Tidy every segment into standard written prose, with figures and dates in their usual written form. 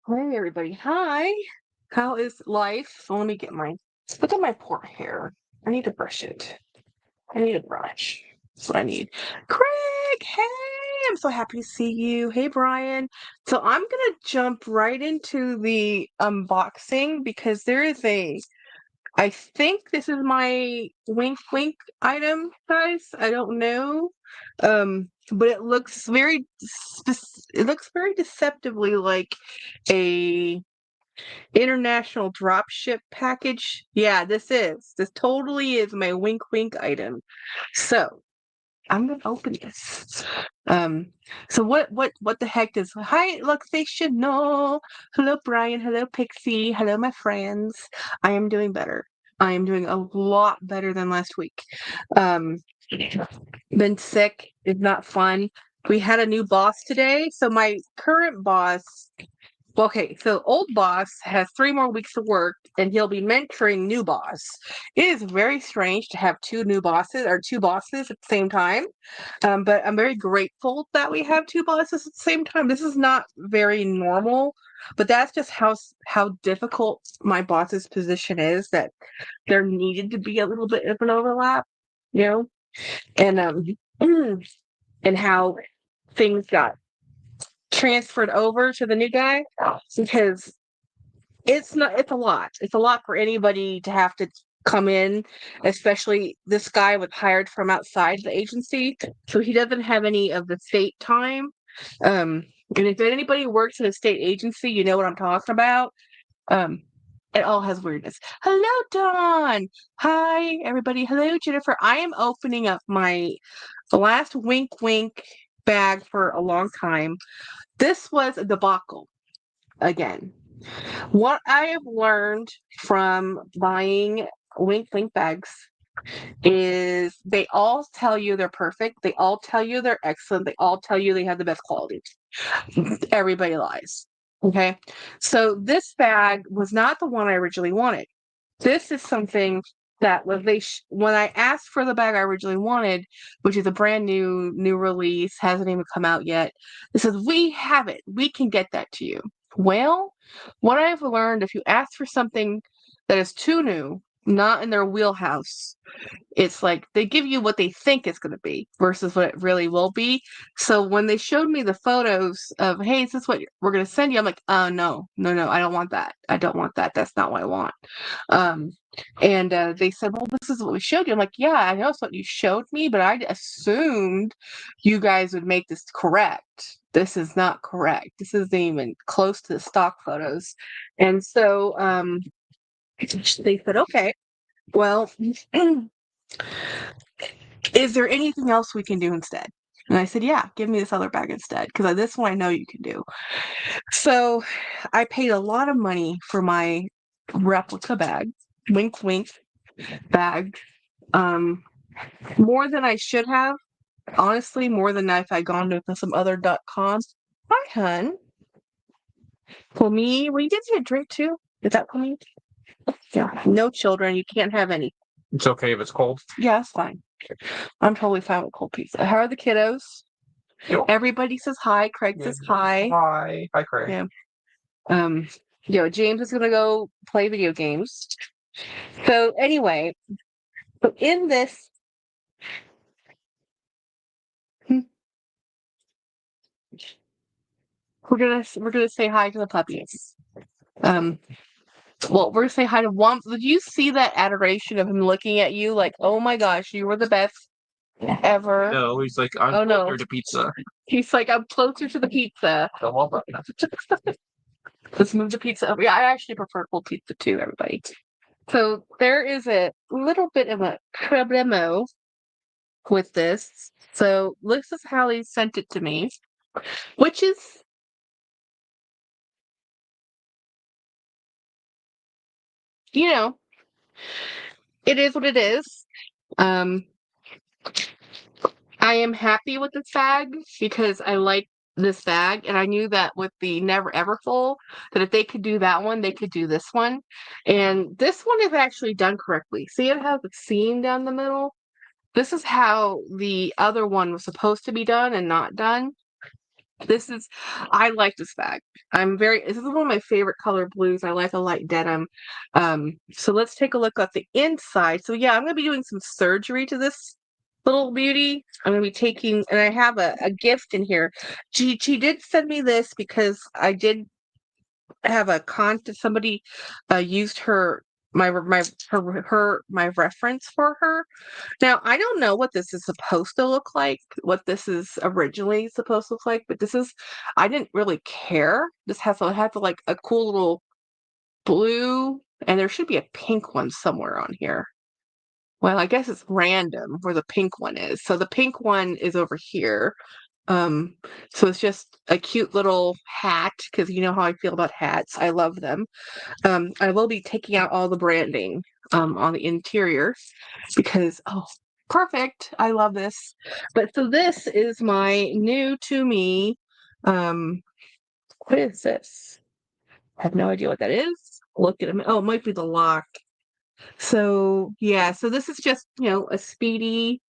Hey everybody. Hi. How is life? So let me get look at my poor hair. I need to brush it. I need a brush. That's what I need. Craig, hey, I'm so happy to see you. Hey Brian. So I'm gonna jump right into the unboxing because I think this is my wink wink item, guys. I don't know. But it looks very deceptively like a international dropship package. Yeah, this totally is my wink wink item. So I'm gonna open this. Um, so what the heck is hi Luxational? Hello Brian, hello Pixie, hello my friends. I am doing better. I am doing a lot better than last week. Um, been sick, it's not fun. We had a new boss today, so my current boss okay, so old boss has 3 more weeks of work and he'll be mentoring new boss. It is very strange to have two bosses at the same time. But I'm very grateful that we have two bosses at the same time. This is not very normal, but that's just how difficult my boss's position is, that there needed to be a little bit of an overlap, you know, and and how things got transferred over to the new guy because it's a lot. It's a lot for anybody to have to come in, especially this guy was hired from outside the agency, so he doesn't have any of the state time. And if anybody works in a state agency, you know what I'm talking about. Um, it all has weirdness. Hello, Dawn. Hi, everybody. Hello, Jennifer. I am opening up the last wink wink bag for a long time. This was a debacle again. What I have learned from buying wink wink bags is they all tell you they're perfect. They all tell you they're excellent. They all tell you they have the best quality. Everybody lies. Okay. So this bag was not the one I originally wanted. This is something that when I asked for the bag I originally wanted, which is a brand new release, hasn't even come out yet. It says we have it. We can get that to you. Well, what I've learned, if you ask for something that is too new, not in their wheelhouse, it's like they give you what they think it's going to be versus what it really will be. So when they showed me the photos of, hey, is this what we're going to send you? I'm like, oh, no, I don't want that. I don't want that. That's not what I want. Um, and they said, well, this is what we showed you. I'm like, yeah, I know it's what you showed me, but I assumed you guys would make this correct. This is not correct. This isn't even close to the stock photos. And so they said, okay, well, is there anything else we can do instead? And I said, yeah, give me this other bag instead, because this one I know you can do. So I paid a lot of money for my replica bag, wink wink bag, more than I should have. Honestly, more than if I'd gone to some other .coms. Hi, hun. For me, will you get me a drink too? Is that for me? Yeah. No children. You can't have any. It's okay if it's cold. Yeah, it's fine. I'm totally fine with cold pizza. How are the kiddos? Yep. Everybody says hi. Craig says hi. Hi, Craig. Yeah. James is gonna go play video games. So anyway, so in this, we're gonna say hi to the puppies. Well, we're gonna say hi to one. Did you see that adoration of him looking at you like, oh my gosh, you were the best ever? No, he's like, I'm closer to pizza. He's like, I'm closer to the pizza. I love that. Let's move the pizza over. Yeah, I actually prefer cold pizza too, everybody. So there is a little bit of a problemo with this. So this is how he sent it to me, which is, it is what it is. Um, I am happy with this bag because I like this bag, and I knew that with the Never Ever Full, that if they could do that one, they could do this one. And this one is actually done correctly. See, it has a seam down the middle. This is how the other one was supposed to be done and not done. This is, I like this bag. This is one of my favorite color blues. I like a light denim. So let's take a look at the inside. So yeah, I'm going to be doing some surgery to this little beauty. I'm going to be taking, and I have a gift in here. She did send me this because I did have a somebody used my reference for her. Now, I don't know what this is supposed to look like, what this is originally supposed to look like, but I didn't really care. This has like a cool little blue, and there should be a pink one somewhere on here. Well, I guess it's random where the pink one is. So the pink one is over here. Um, so it's just a cute little hat, because you know how I feel about hats. I love them. I will be taking out all the branding on the interior because, oh, perfect. I love this. But so this is my new to me. Um, what is this? I have no idea what that is. Look at them. Oh, it might be the lock. So yeah, so this is just, a speedy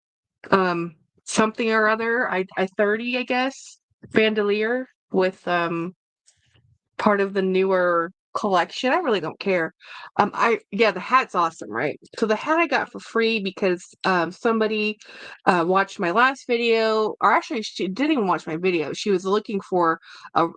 something or other. I 30, I guess, bandolier with part of the newer collection. I really don't care. The hat's awesome, right? So the hat I got for free because somebody watched my last video, or actually she didn't even watch my video. She was looking for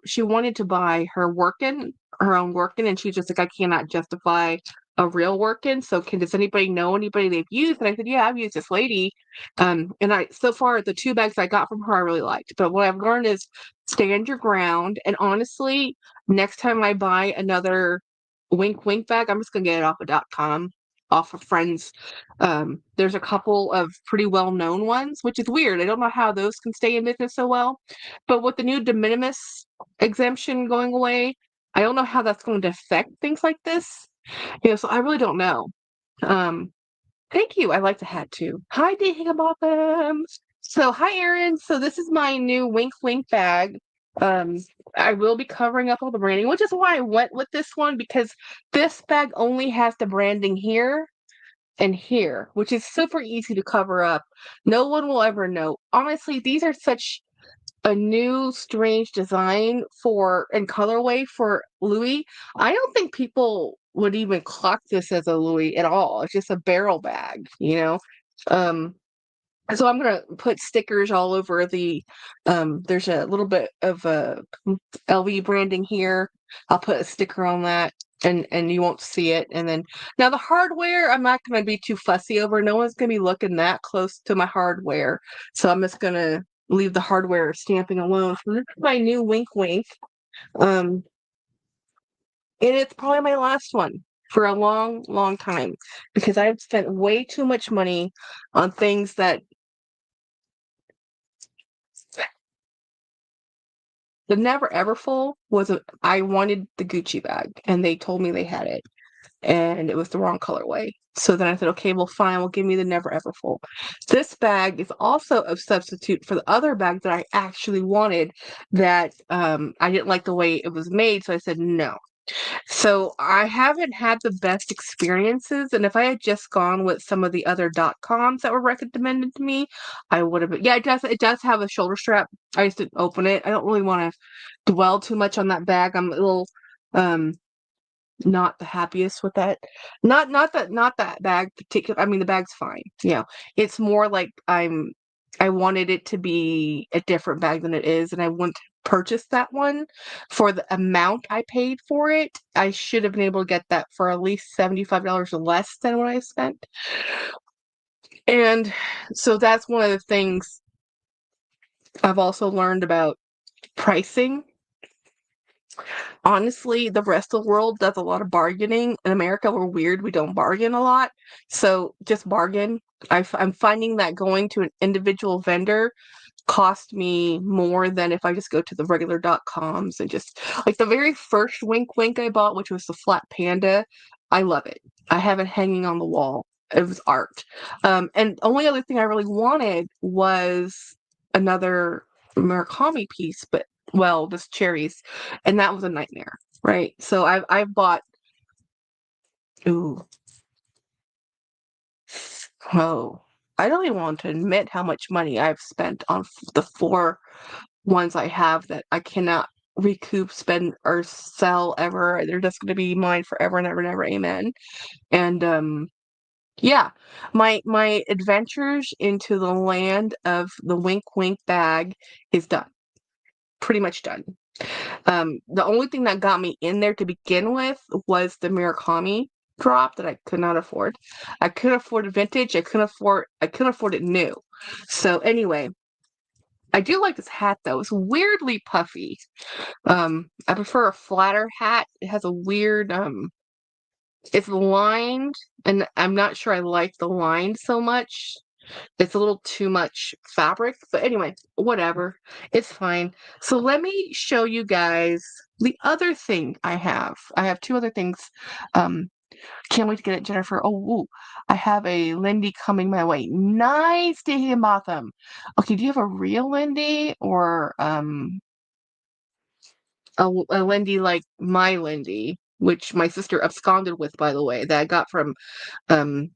she wanted to buy her own working, and she's just like, I cannot justify a real working. So does anybody know anybody they've used? And I said, yeah, I've used this lady. And so far the 2 bags I got from her I really liked. But what I've learned is stand your ground. And honestly, next time I buy another wink wink bag, I'm just gonna get it off of .com, off of friends. There's a couple of pretty well-known ones, which is weird. I don't know how those can stay in business so well. But with the new de minimis exemption going away, I don't know how that's going to affect things like this. So I really don't know. Um, Thank you. I like the hat too. Hi, D. Higginbotham. So, hi, Erin. So, this is my new Wink Wink bag. Um, I will be covering up all the branding, which is why I went with this one, because this bag only has the branding here and here, which is super easy to cover up. No one will ever know. Honestly, these are such a new strange design and colorway for Louis. I don't think people would even clock this as a Louis at all. It's just a barrel bag. Um, so I'm gonna put stickers all over there's a little bit of LV branding here. I'll put a sticker on that, and you won't see it. And then now the hardware, I'm not gonna be too fussy over. No one's gonna be looking that close to my hardware, so I'm just gonna leave the hardware stamping alone. So this is my new Wink Wink. And it's probably my last one for a long, long time, because I've spent way too much money on things that the Never Ever Full I wanted the Gucci bag, and they told me they had it, and it was the wrong colorway. So then I said, okay, well, fine, well, give me the Never Ever Full. This bag is also a substitute for the other bag that I actually wanted, that I didn't like the way it was made, so I said no. So I haven't had the best experiences, and if I had just gone with some of the other .coms that were recommended to me, I would have. Yeah, it does have a shoulder strap. I used to open it. I don't really want to dwell too much on that bag. I'm a little um not the happiest with that. Not that bag particular. I mean, the bag's fine. It's more like I wanted it to be a different bag than it is, and I wouldn't purchase that one for the amount I paid for it. I should have been able to get that for at least $75 less than what I spent. And so that's one of the things I've also learned about pricing. Honestly, the rest of the world does a lot of bargaining. In America, we're weird. We don't bargain a lot. So just bargain. I'm finding that going to an individual vendor cost me more than if I just go to the regular .coms, and just like the very first Wink Wink I bought, which was the flat panda. I love it. I have it hanging on the wall. it was art. And the only other thing I really wanted was another Murakami piece, but well, this cherries, and that was a nightmare, right? So I've bought. Ooh, oh, I don't even want to admit how much money I've spent on the 4 ones I have that I cannot recoup, spend, or sell ever. They're just going to be mine forever and ever and ever. Amen. And yeah, my adventures into the land of the wink wink bag is done. Pretty much done. The only thing that got me in there to begin with was the Murakami drop that I could not afford. I couldn't afford a vintage. I couldn't afford it new. So anyway, I do like this hat though. It's weirdly puffy. I prefer a flatter hat. It has a weird it's lined, and I'm not sure I like the line so much. It's a little too much fabric, but anyway, whatever. It's fine. So let me show you guys the other thing I have. I have 2 other things. Um, can't wait to get it, Jennifer. Oh, ooh, I have a Lindy coming my way. Nice to Higginbotham. Okay, do you have a real Lindy or a Lindy like my Lindy, which my sister absconded with, by the way, that I got from um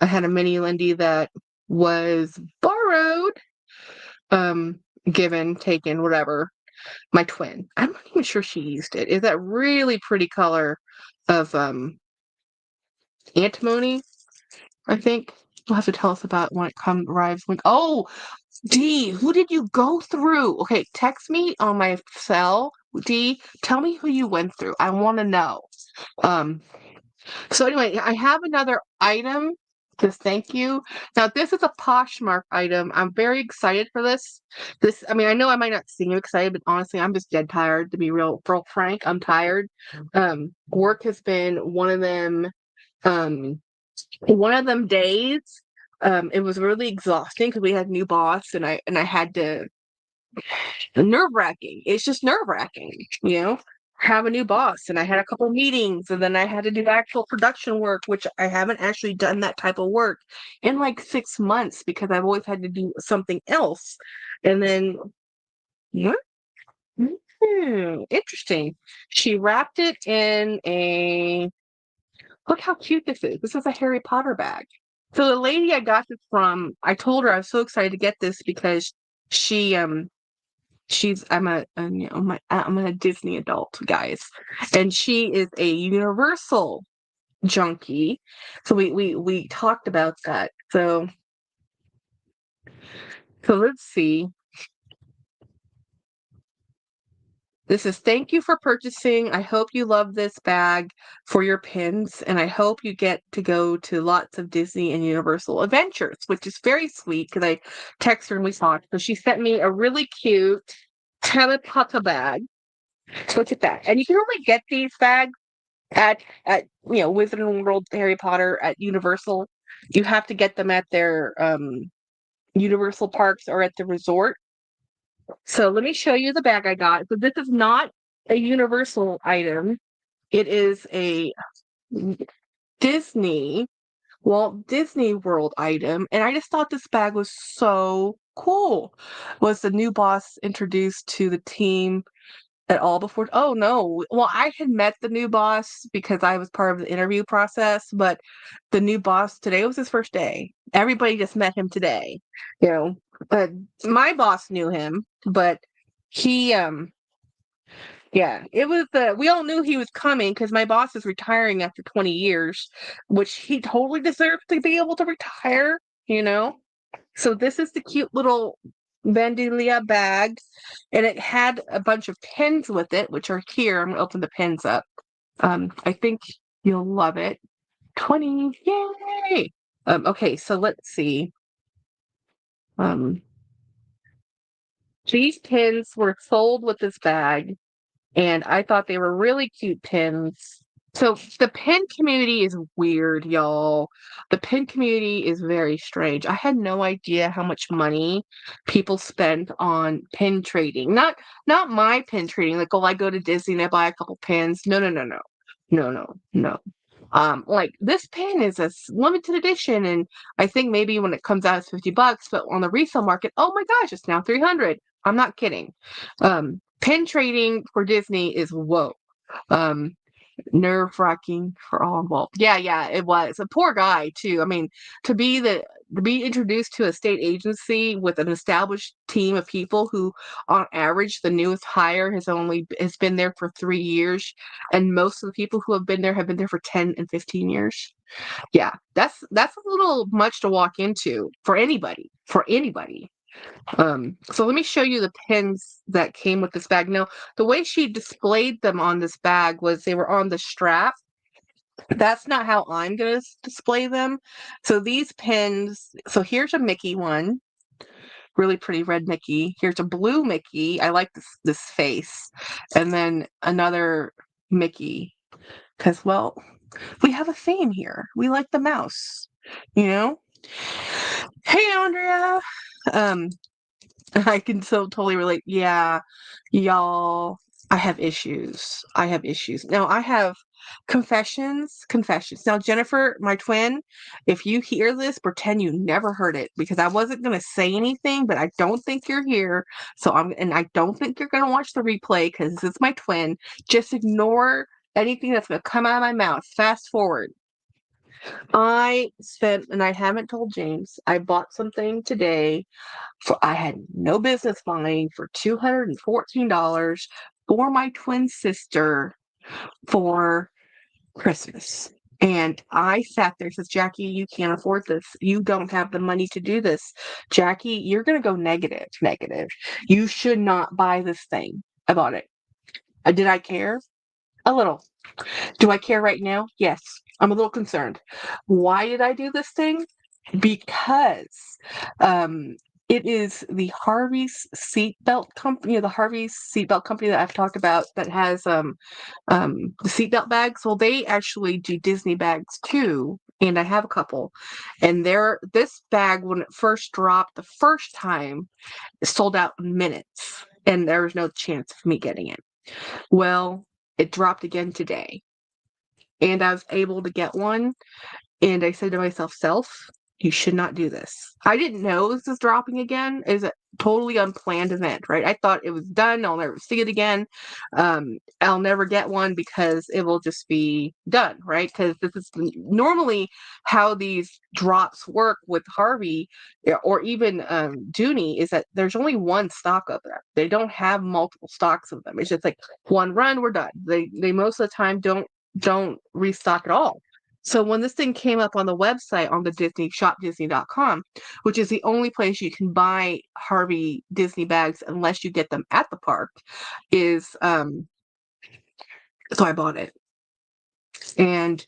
I had a mini Lindy that was borrowed, um, given, taken, whatever. My twin. I'm not even sure she used it. Is that really pretty color of antimony? I think you'll have to tell us about when it arrives. When oh, Dee, who did you go through? Okay, text me on my cell. Dee, tell me who you went through. I want to know. Um, So anyway, I have another item to thank you. Now this is a Poshmark item. I'm very excited for this. I mean, I know I might not seem excited, but honestly, I'm just dead tired to be real frank. I'm tired. Work has been um, one of them days. It was really exhausting because we had a new boss and I had to nerve-wracking. It's just nerve-wracking, you know? Have a new boss, and I had a couple meetings, and then I had to do actual production work, which I haven't actually done that type of work in like 6 months because I've always had to do something else. And then, yeah, interesting. She wrapped it in a look how cute this is. This is a Harry Potter bag. So the lady I got this from, I told her I was so excited to get this because she I'm a Disney adult, guys, and she is a Universal junkie. So we talked about that. So let's see. This is thank you for purchasing. I hope you love this bag for your pins, and I hope you get to go to lots of Disney and Universal adventures, which is very sweet because I texted her and we talked. So she sent me a really cute Harry Potter bag. So look at that. And you can only get these bags at Wizarding World, Harry Potter at Universal. You have to get them at their Universal parks or at the resort. So let me show you the bag I got. So this is not a Universal item. It is a Disney, Walt Disney World item. And I just thought this bag was so cool. Was the new boss introduced to the team at all before? Oh no. Well, I had met the new boss because I was part of the interview process, but the new boss today was his first day. Everybody just met him today. You know, my boss knew him, but he yeah, it was we all knew he was coming because my boss is retiring after 20 years, which he totally deserves to be able to retire, you know? So this is the cute little Vandalia bag, and it had a bunch of pins with it, which are here. I'm gonna open the pins up. I think you'll love it. 20, yay! Okay, so let's see. Um, these pins were sold with this bag, and I thought they were really cute pins. So the pin community is weird, y'all. The pin community is very strange. I had no idea how much money people spend on pin trading. Not my pin trading. Like, oh, I go to Disney and I buy a couple pins. No, no, no, no. No, no, no. Like this pen is a limited edition, and I think maybe when it comes out it's $50, but on the resale market, oh my gosh, it's now 300. I'm not kidding. Pen trading for Disney is whoa. Um, Nerve-wracking for all involved. Yeah, it was. A poor guy too. I mean, to be introduced to a state agency with an established team of people who, on average, the newest hire has been there for 3 years, and most of the people who have been there for 10 and 15 years. Yeah, that's a little much to walk into for anybody. For anybody. So let me show you the pins that came with this bag. Now, the way she displayed them on this bag was they were on the strap. That's not how I'm going to display them. So these pins, so here's a Mickey one, really pretty red Mickey. Here's a blue Mickey. I like this face. And then another Mickey because, well, we have a theme here. We like the mouse, you know? Hey, Andrea. Um, I can so totally relate. Yeah, y'all, I have issues. I have issues. Now, I have confessions. Now, Jennifer, my twin, if you hear this, pretend you never heard it because I wasn't going to say anything, but I don't think you're here. And I don't think you're going to watch the replay because this is my twin. Just ignore anything that's going to come out of my mouth. Fast forward. And I haven't told James, I bought something today I had no business buying for $214 for my twin sister for Christmas. And I sat there and says, Jackie, you can't afford this. You don't have the money to do this. Jackie, you're going to go negative, negative. You should not buy this thing. I bought it. Did I care? A little. Do I care right now? Yes. I'm a little concerned. Why did I do this thing? Because it is the Harvey's seatbelt company, the Harvey's seatbelt company that I've talked about that has the seatbelt bags. Well, they actually do Disney bags too, and I have a couple. And this bag, when it first dropped the first time, it sold out in minutes, and there was no chance of me getting it. Well, it dropped again today, and I was able to get one. And I said to myself, Self, you should not do this. I didn't know this was dropping again. It's a totally unplanned event, right? I thought it was done. I'll never see it again. I'll never get one because it will just be done, right? Because this is normally how these drops work with Harvey or even Dooney is that there's only one stock of them. They don't have multiple stocks of them. It's just like one run, we're done. They most of the time don't restock at all. So when this thing came up on the website on the Disney shopdisney.com, which is the only place you can buy Harvey Disney bags unless you get them at the park, is so I bought it. And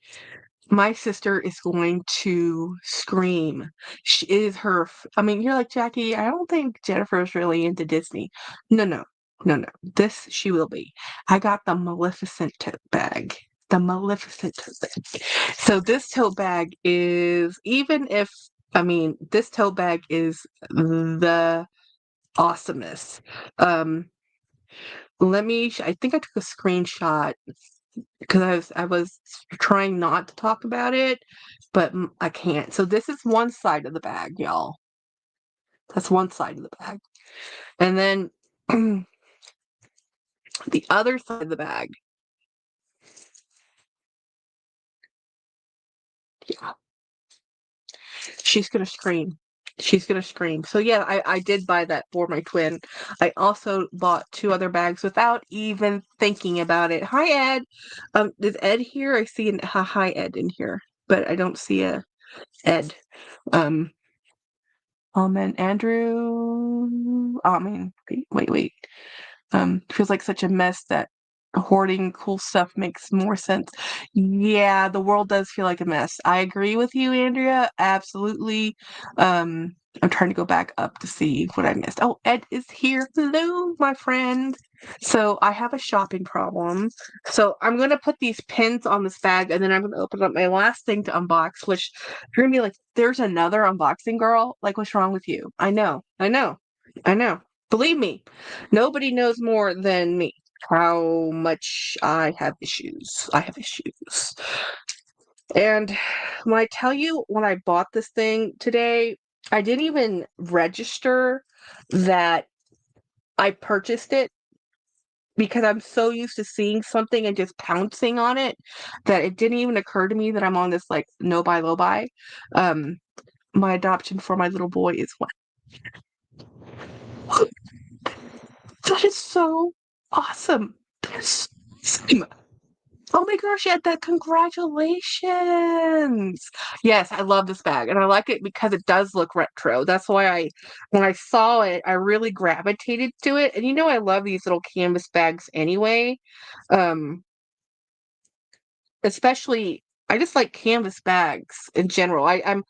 my sister is going to scream. She is her. I mean, you're like, Jackie, I don't think Jennifer is really into Disney. No. This she will be. I got the Maleficent tote bag. The Maleficent tote bag. So this tote bag is, this tote bag is the awesomest. I think I took a screenshot because I was trying not to talk about it, but I can't. So this is one side of the bag, y'all. That's one side of the bag. And then the other side of the bag. Yeah. She's going to scream. She's going to scream. So yeah, I did buy that for my twin. I also bought 2 other bags without even thinking about it. Hi, Ed. Is Ed here? I see a hi, Ed in here, but I don't see a Ed. And Andrew. Wait. Feels like such a mess that hoarding cool stuff makes more sense. Yeah, the world does feel like a mess. I agree with you, Andrea. Absolutely. I'm trying to go back up to see what I missed. Oh, Ed is here. Hello, my friend. So I have a shopping problem. So I'm going to put these pins on this bag and then I'm going to open up my last thing to unbox, which you're going to be like, there's another unboxing, girl? Like, what's wrong with you? I know. Believe me, nobody knows more than me how much I have issues. And when I tell you when I bought this thing today, I didn't even register that I purchased it because I'm so used to seeing something and just pouncing on it that it didn't even occur to me that I'm on this like no buy, low buy. Um, my adoption for my little boy is one. That is so awesome. That's awesome. Oh my gosh, yeah, that congratulations. Yes, I love this bag and I like it because it does look retro. That's why when I saw it, I really gravitated to it. And you know I love these little canvas bags anyway. Um, especially I just like canvas bags in general. I'm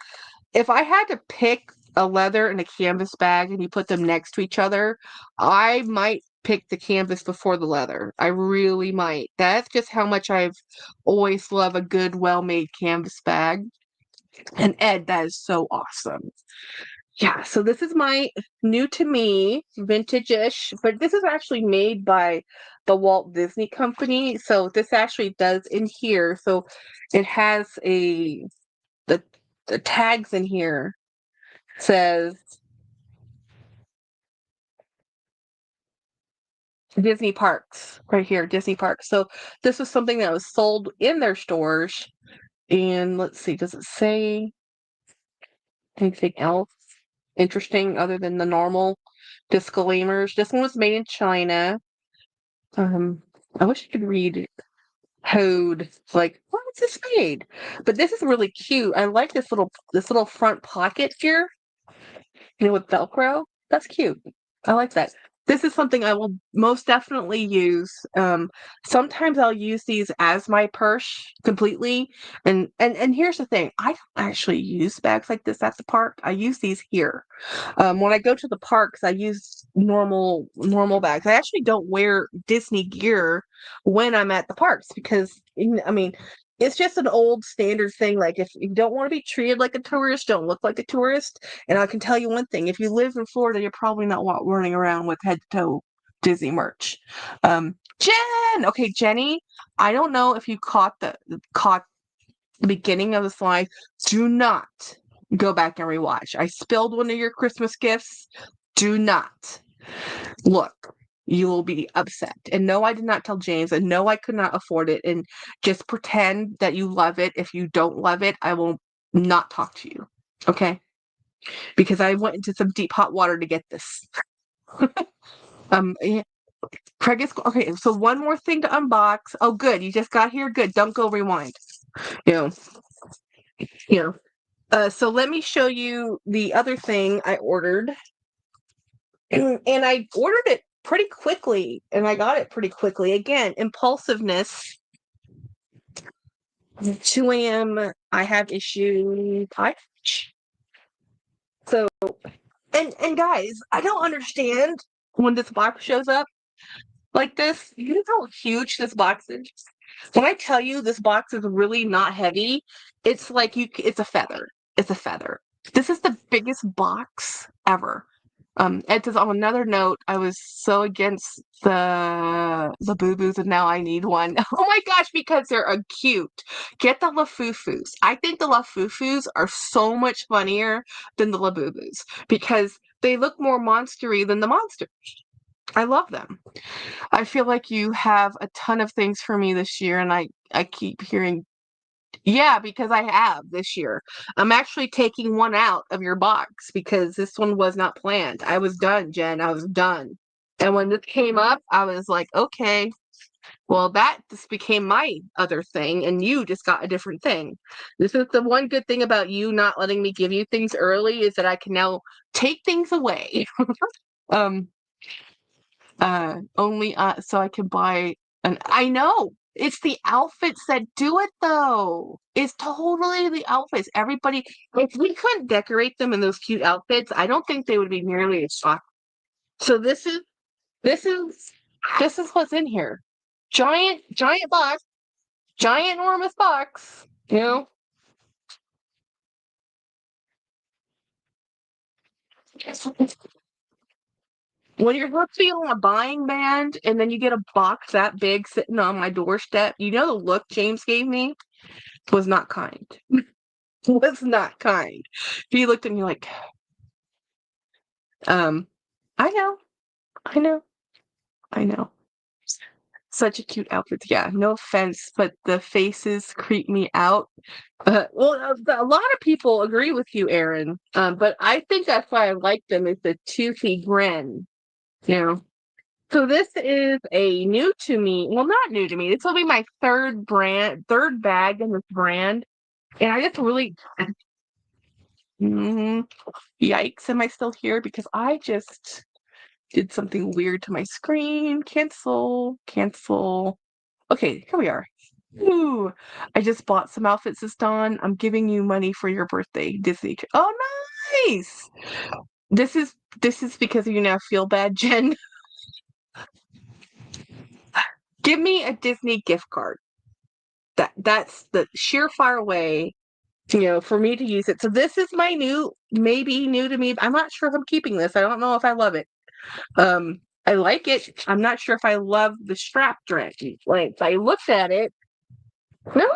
if I had to pick a leather and a canvas bag and you put them next to each other, I might pick the canvas before the leather. I really might. That's just how much I've always loved a good, well-made canvas bag. And Ed, that is so awesome. Yeah, so this is my new to me, vintage-ish, but this is actually made by the Walt Disney Company. So this actually does in here. So it has the the tags in here says Disney Parks right here, Disney Parks. So this was something that was sold in their stores. And let's see, does it say anything else interesting other than the normal disclaimers? This one was made in China. I wish I could read code like where is this made? But this is really cute. I like this little front pocket here, with Velcro. That's cute. I like that. This is something I will most definitely use. Sometimes I'll use these as my purse completely. And here's the thing. I don't actually use bags like this at the park. I use these here. When I go to the parks, I use normal bags. I actually don't wear Disney gear when I'm at the parks because I mean, it's just an old standard thing. Like if you don't want to be treated like a tourist, don't look like a tourist. And I can tell you one thing: if you live in Florida, you're probably not running around with head to toe Disney merch. Okay, Jenny, I don't know if you caught the beginning of the slide. Do not go back and rewatch. I spilled one of your Christmas gifts. Do not look. You will be upset. And no, I did not tell James. And no, I could not afford it. And just pretend that you love it. If you don't love it, I will not talk to you. Okay? Because I went into some deep hot water to get this. Yeah. Craig is okay. So one more thing to unbox. Oh, good. You just got here. Good. Don't go rewind. You know. You know. So let me show you the other thing I ordered. And I ordered it pretty quickly and I got it pretty quickly. Again, impulsiveness. 2 a.m. I have issue. So and guys, I don't understand when this box shows up like this. You know how huge this box is? When I tell you this box is really not heavy, it's like it's a feather. It's a feather. This is the biggest box ever. Ed says on another note, I was so against the boo-boos and now I need one. Oh my gosh, because they're cute. Get the Lafufus. I think the Lafufus are so much funnier than the Labubu's because they look more monstery than the monsters. I love them. I feel like you have a ton of things for me this year, and I keep hearing, yeah, because I have this year. I'm actually taking one out of your box because this one was not planned. I was done, Jen. I was done. And when this came up, I was like, okay, well, that just became my other thing, and you just got a different thing. This is the one good thing about you not letting me give you things early is that I can now take things away. um, only so I can buy an I know. It's the outfits that do it though. It's totally the outfits. Everybody if we couldn't decorate them in those cute outfits, I don't think they would be nearly as shocked. So this is this is what's in here. Giant box, giant enormous box, you know. When you're supposed to be on a buying band and then you get a box that big sitting on my doorstep, you know the look James gave me? was not kind. Was not kind. He looked at me like, I know, I know, I know. Such a cute outfit. Yeah, no offense, but the faces creep me out. A lot of people agree with you, Aaron. But I think that's why I like them is the toothy grin. You know. So this is a new to me. Well, not new to me. This will be my third bag in this brand, and I just really. Yikes! Am I still here? Because I just did something weird to my screen. Cancel. Cancel. Okay, here we are. Ooh, I just bought some outfits this Dawn. I'm giving you money for your birthday, Disney. Oh, nice. This is because you now feel bad, Jen. Give me a Disney gift card. That's the surefire way, for me to use it. So this is my maybe new to me. I'm not sure if I'm keeping this. I don't know if I love it. I like it. I'm not sure if I love the strap dress. Like I looked at it. No,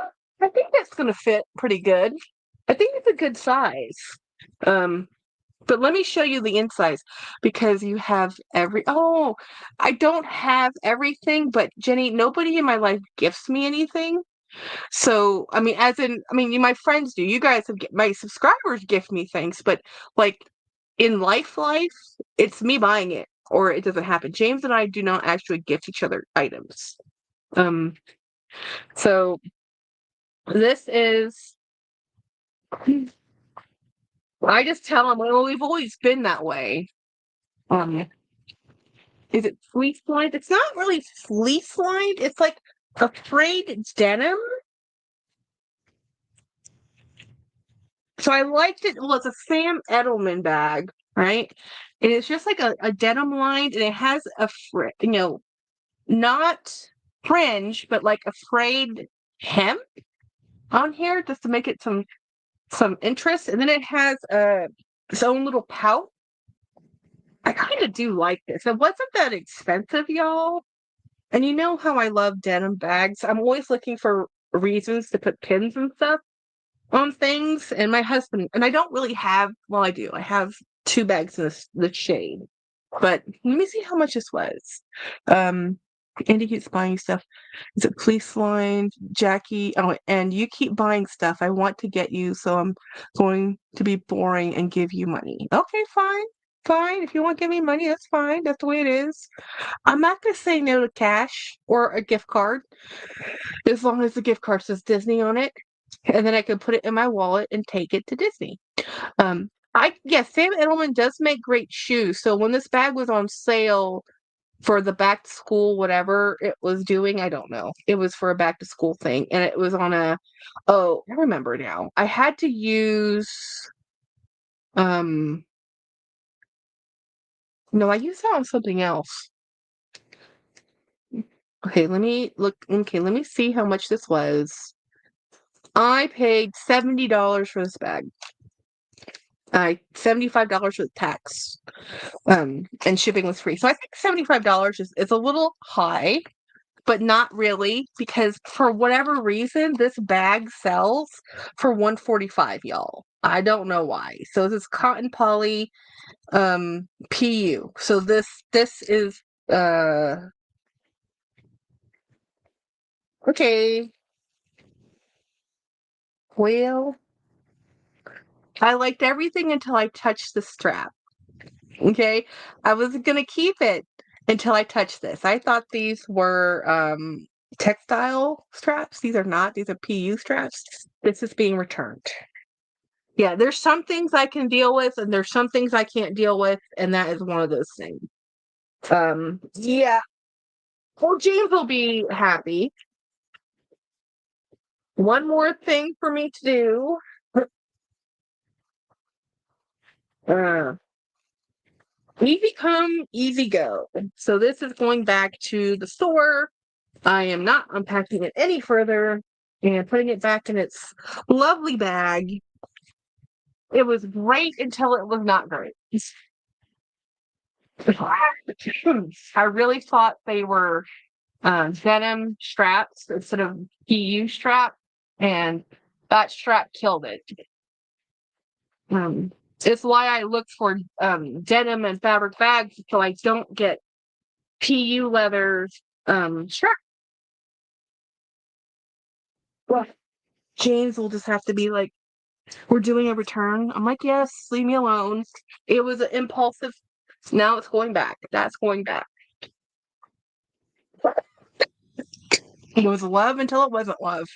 I think that's gonna fit pretty good. I think it's a good size. Um, but let me show you the insides because you have I don't have everything, but Jenny, nobody in my life gifts me anything. So, my friends do. You guys my subscribers gift me things, but like in life, it's me buying it or it doesn't happen. James and I do not actually gift each other items. So this is, I just tell them, well, we've always been that way. Is it fleece lined? It's not really fleece lined. It's like a frayed denim. So I liked it. Well, it's a Sam Edelman bag, right? And it's just like a denim lined, and it has not fringe, but like a frayed hem on here just to make it some interest. And then it has its own little pouch. I kind of do like this. It wasn't that expensive, y'all. And you know how I love denim bags. I'm always looking for reasons to put pins and stuff on things. And my husband, and I don't really have, well, I do. I have two bags in the shade. But let me see how much this was. Andy keeps buying stuff. Is it fleece lined, Jackie? Oh, and you keep buying stuff. I want to get you, so I'm going to be boring and give you money. Okay, fine. Fine. If you want to give me money, that's fine. That's the way it is. I'm not going to say no to cash or a gift card as long as the gift card says Disney on it. And then I can put it in my wallet and take it to Disney. Sam Edelman does make great shoes. So when this bag was on sale for the back to school, whatever it was doing, I don't know. It was for a back to school thing. And it was on I remember now. I had to use, no, I used that on something else. Okay, let me look. Okay, let me see how much this was. I paid $70 for this bag. $75 with tax. And shipping was free. So I think $75 is a little high, but not really, because for whatever reason, this bag sells for $145, y'all. I don't know why. So this is cotton poly PU. So this is okay. Well, I liked everything until I touched the strap. Okay. I was gonna keep it until I touched this. I thought these were textile straps. These are not. These are PU straps. This is being returned. Yeah, there's some things I can deal with, and there's some things I can't deal with, and that is one of those things. Yeah. Well, James will be happy. One more thing for me to do. Easy come, easy go. So this is going back to the store. I am not unpacking it any further and putting it back in its lovely bag. It was great until it was not great. I really thought they were denim straps instead of PU strap, and That strap killed it. It's why I look for denim and fabric bags so I don't get PU leather strap. Well, James will just have to be like, we're doing a return. I'm like, yes, leave me alone. It was an impulsive. Now it's going back. That's going back. It was love until it wasn't love.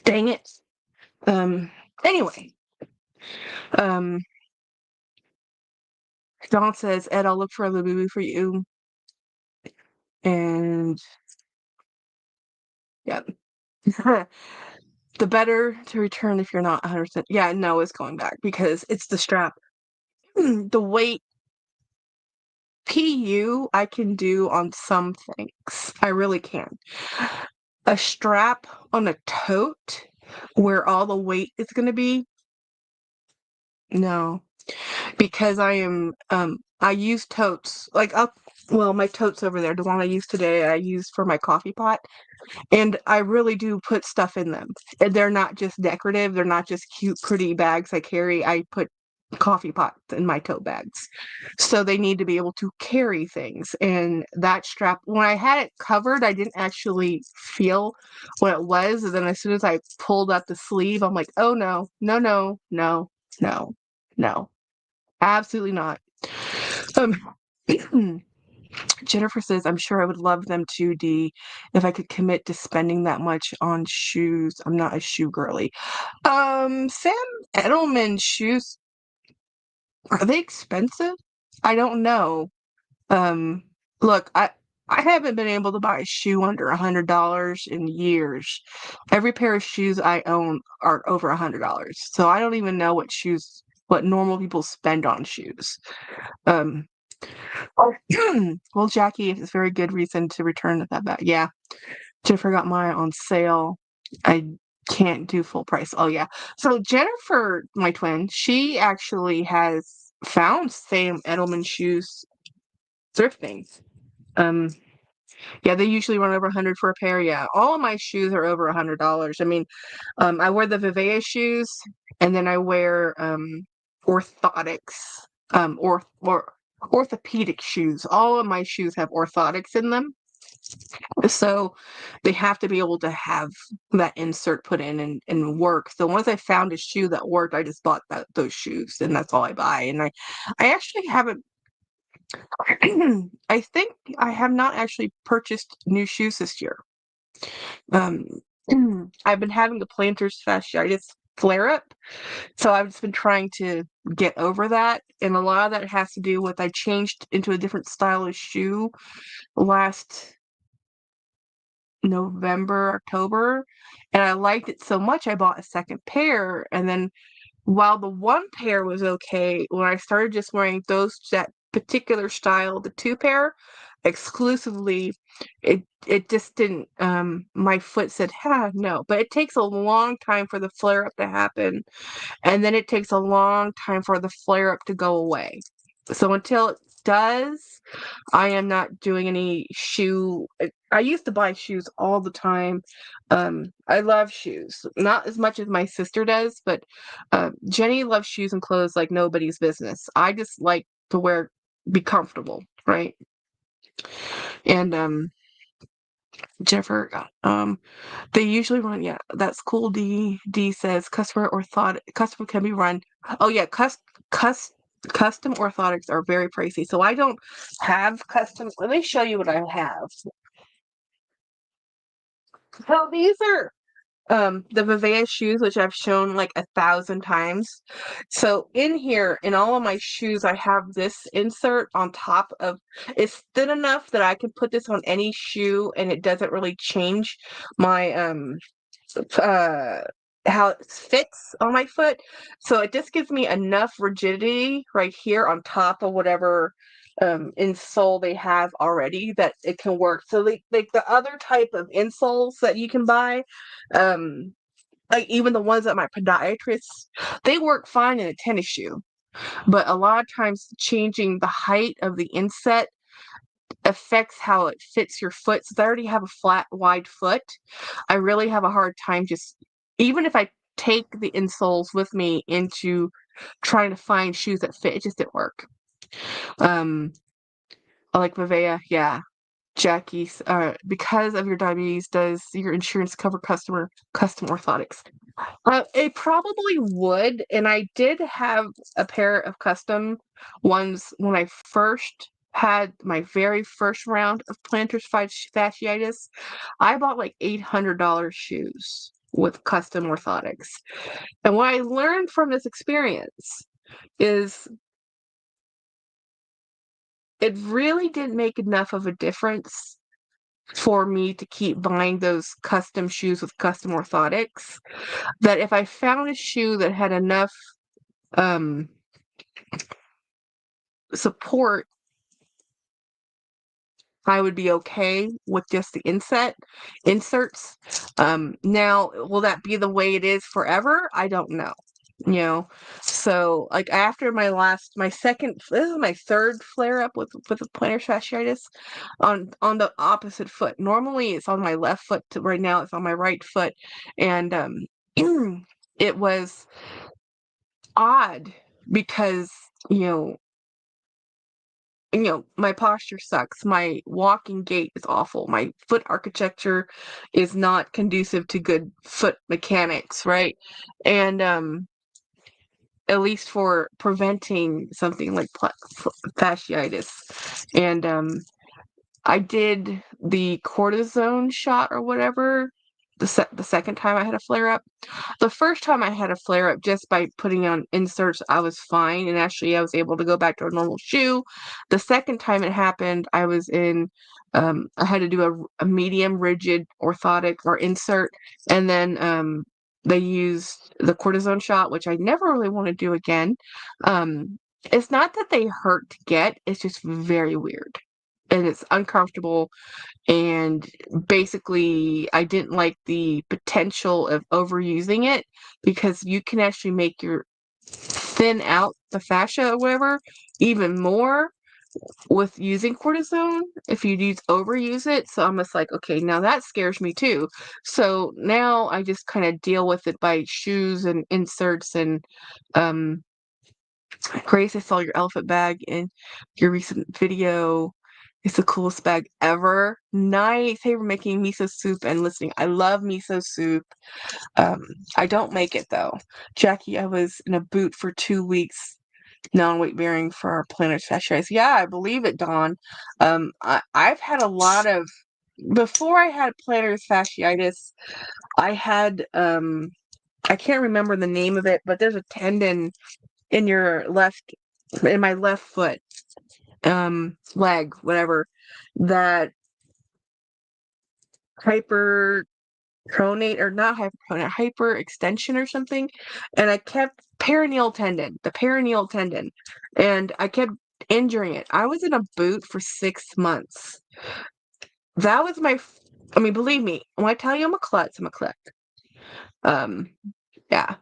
Dang it. Anyway. Dawn says, Ed, I'll look for a Labubu for you. And yeah. The better to return if you're not 100%. Yeah, no, it's going back because it's the strap. The weight PU I can do on some things. I really can. A strap on a tote where all the weight is going to be, no, because I use totes like my totes over there, the one I used today, I used for my coffee pot, and I really do put stuff in them. And they're not just decorative, they're not just cute, pretty bags I carry. I put coffee pots in my tote bags. So they need to be able to carry things. And that strap, when I had it covered, I didn't actually feel what it was. And then as soon as I pulled out the sleeve, I'm like, oh no, no, no, no, no, no. Absolutely not. Jennifer says, I'm sure I would love them too, Dee, if I could commit to spending that much on shoes. I'm not a shoe girly. Sam Edelman shoes, are they expensive? I don't know. Um, Look, I haven't been able to buy a shoe under $100 in years. Every pair of shoes I own are over $100. So I don't even know what normal people spend on shoes. Um, well, Jackie, it's a very good reason to return that bag. Yeah, Jennifer got mine on sale. I can't do full price. Oh yeah. So Jennifer, my twin, she actually has found Sam Edelman shoes thrifting. Um, yeah, they usually run over 100 for a pair. Yeah, all of my shoes are over $100. I mean, I wear the Vivea shoes, and then I wear orthotics, or orthopedic shoes. All of my shoes have orthotics in them, so they have to be able to have that insert put in and work. So once I found a shoe that worked, I just bought those shoes, and that's all I buy. And I actually haven't. I think I have not actually purchased new shoes this year. Um, I've been having a plantar fasciitis flare up, so I've just been trying to get over that, and a lot of that has to do with I changed into a different style of shoe last November, October, and I liked it so much I bought a second pair, and then while the one pair was okay, when I started just wearing that particular style, the two pair exclusively, it just didn't my foot said, no. But it takes a long time for the flare up to happen, and then it takes a long time for the flare up to go away. So until it does, I am not doing any shoe. I used to buy shoes all the time. I love shoes, not as much as my sister does, but Jenny loves shoes and clothes like nobody's business. I just like to be comfortable, right? And Jennifer, they usually run. Yeah, that's cool. D says customer can be run. Oh yeah, custom orthotics are very pricey. So I don't have custom. Let me show you what I have. So these are the Vivea shoes, which I've shown like 1,000 times. So in here, in all of my shoes, I have this insert on top of. It's thin enough that I can put this on any shoe, and it doesn't really change my uh how it fits on my foot. So it just gives me enough rigidity right here on top of whatever insole they have already that it can work. So like the other type of insoles that you can buy, like even the ones at my podiatrist, they work fine in a tennis shoe. But a lot of times changing the height of the inset affects how it fits your foot. Since I already have a flat, wide foot, I really have a hard time just, even if I take the insoles with me into trying to find shoes that fit. It just didn't work. I like Mavea, yeah. Jackie, because of your diabetes, does your insurance cover custom orthotics? It probably would, and I did have a pair of custom ones when I first had my very first round of plantar fasciitis. I bought like $800 shoes with custom orthotics. And what I learned from this experience is it really didn't make enough of a difference for me to keep buying those custom shoes with custom orthotics, that if I found a shoe that had enough support, I would be okay with just the inserts. Now, will that be the way it is forever? I don't know. So like after my second, this is my third flare up with the plantar fasciitis on the opposite foot. Normally it's on my left foot. Right now it's on my right foot, and it was odd because my posture sucks. My walking gait is awful. My foot architecture is not conducive to good foot mechanics, right? And at least for preventing something like fasciitis. And I did the cortisone shot or whatever the second time I had a flare up. The first time I had a flare up, just by putting on inserts, I was fine, and actually I was able to go back to a normal shoe. The second time it happened, I was in I had to do a medium rigid orthotic or insert, and then they used the cortisone shot, which I never really want to do again. It's not that they hurt to get, it's just very weird. And it's uncomfortable, and basically I didn't like the potential of overusing it, because you can actually make your thin out the fascia or whatever even more with using cortisone if you overuse it. So I'm just like, okay, now that scares me too. So now I just kind of deal with it by shoes and inserts. And Grace, I saw your elephant bag in your recent video. It's the coolest bag ever. Nice. Hey, we're making miso soup and listening. I love miso soup. I don't make it though. Jackie, I was in a boot for 2 weeks, non-weight bearing for our plantar fasciitis. Yeah, I believe it, Dawn. I've had a lot of, before I had plantar fasciitis, I had, I can't remember the name of it, but there's a tendon in my left foot, leg, whatever, that hyperpronate, or not hyperpronate, hyper extension or something. And I kept the perineal tendon, and I kept injuring it. I was in a boot for 6 months. That was I mean, believe me, when I tell you I'm a klutz, I'm a klutz. Yeah.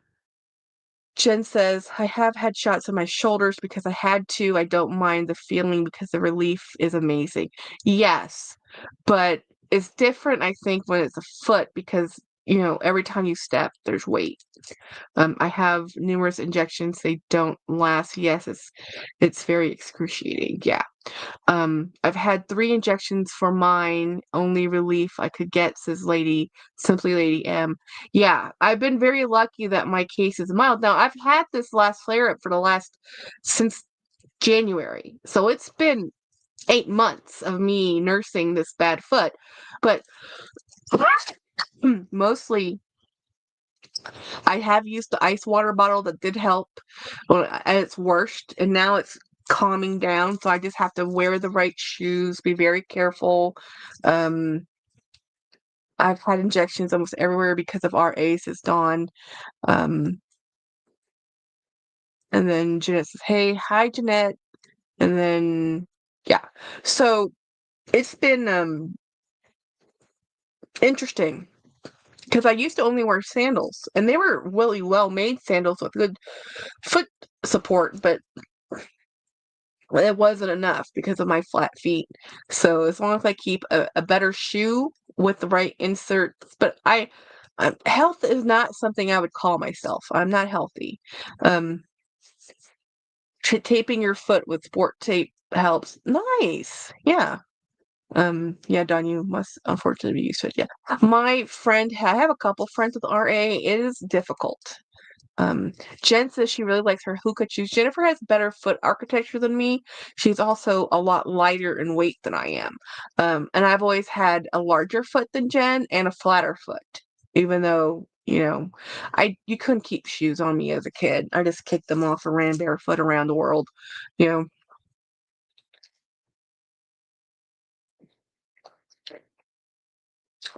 Jen says, I have had shots on my shoulders because I had to. I don't mind the feeling because the relief is amazing. Yes, but it's different, I think, when it's a foot, because, every time you step, there's weight. I have numerous injections. They don't last. Yes, it's very excruciating. Yeah. I've had 3 injections for mine. Only relief I could get, says Simply Lady M. Yeah, I've been very lucky that my case is mild. Now, I've had this last flare-up since January. So it's been 8 months of me nursing this bad foot. But mostly I have used the ice water bottle. That did help at its worst, and now it's calming down. So I just have to wear the right shoes, be very careful. Um, I've had injections almost everywhere because of RA, says Dawn. Um, and then Jeanette says, "Hey, hi, Jeanette." And then, yeah. So it's been interesting, because I used to only wear sandals, and they were really well-made sandals with good foot support, but it wasn't enough because of my flat feet. So as long as I keep a better shoe with the right inserts, but Health is not something I would call myself. I'm not healthy. Um, taping your foot with sport tape helps. Nice. Yeah. Yeah, Don, you must unfortunately be used to it. Yeah. My friend, I have a couple friends with RA. It is difficult. Um, Jen says she really likes her hookah shoes. Jennifer has better foot architecture than me. She's also a lot lighter in weight than I am. And I've always had a larger foot than Jen and a flatter foot, even though, you couldn't keep shoes on me as a kid. I just kicked them off and ran barefoot around the world, you know.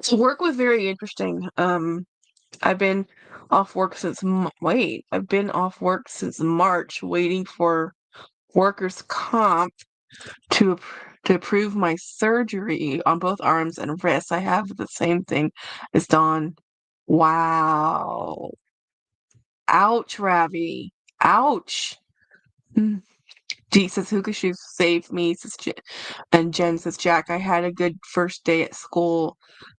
So work was very interesting. I've been off work since I've been off work since March, waiting for workers' comp to to approve my surgery on both arms and wrists. I have the same thing as Dawn. Wow. Ouch, Ravi. Ouch. Mm. Dee says hookah shoes saved me, and Jen says, Jack, I had a good first day at school.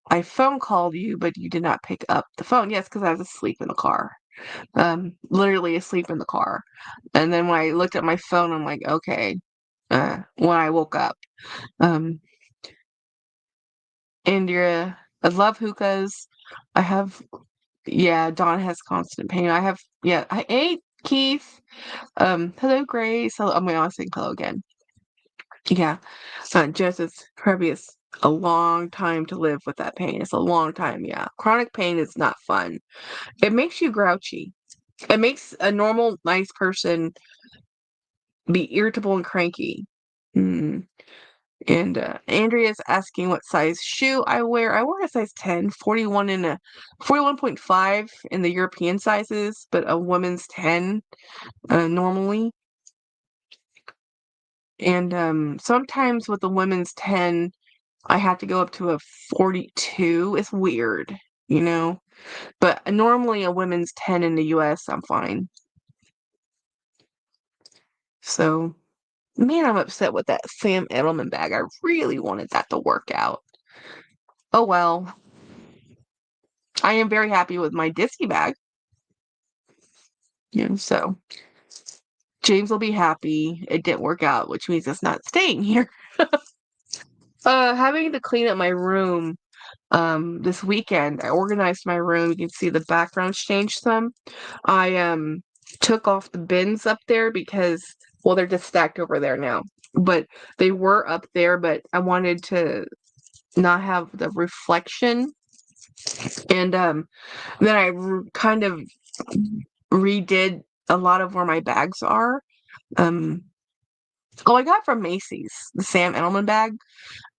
I phone called you, but you did not pick up the phone. Yes, because I was asleep in the car. Literally asleep in the car. And then when I looked at my phone, I'm like, okay. When I woke up. Um, Andrea, I love hookahs. I have, yeah, Dawn has constant pain. I ate Keith. Hello, Grace. Hello, I'm going to sing hello again. Yeah. Jess, it's probably a long time to live with that pain. It's a long time, yeah. Chronic pain is not fun. It makes you grouchy. It makes a normal, nice person be irritable and cranky. Mm. And Andrea's asking what size shoe I wear. I wear a size 10, 41 in a 41.5 in the European sizes, but a woman's 10 normally. And sometimes with the women's 10, I have to go up to a 42. It's weird, you know? But normally a women's 10 in the US, I'm fine. So, man, I'm upset with that Sam Edelman bag. I really wanted that to work out. Oh well. I am very happy with my Disney bag. So James will be happy it didn't work out, which means it's not staying here. Having to clean up my room this weekend. I organized my room. You can see the background's changed some. I took off the bins up there because, well, they're just stacked over there now. But they were up there, but I wanted to not have the reflection. And then I kind of redid a lot of where my bags are. I got from Macy's the Sam Edelman bag.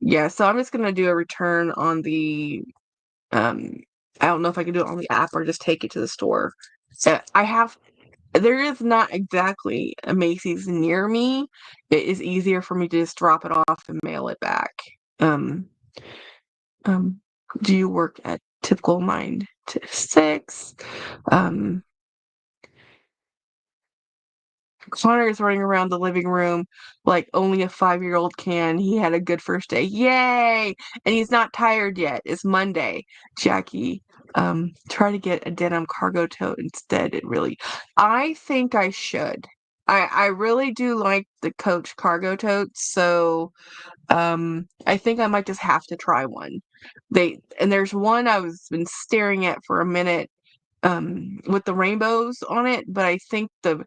Yeah, so I'm just gonna do a return on the. Um, I don't know if I can do it on the app or just take it to the store. There is not exactly a Macy's near me. It is easier for me to just drop it off and mail it back. Um, um, do you work at typical 9 to 6? Connor is running around the living room like only a 5-year-old can. He had a good first day. Yay! And he's not tired yet. It's Monday. Jackie, try to get a denim cargo tote instead. I think I should. I really do like the Coach cargo totes, so I think I might just have to try one. There's one I was been staring at for a minute with the rainbows on it, but I think the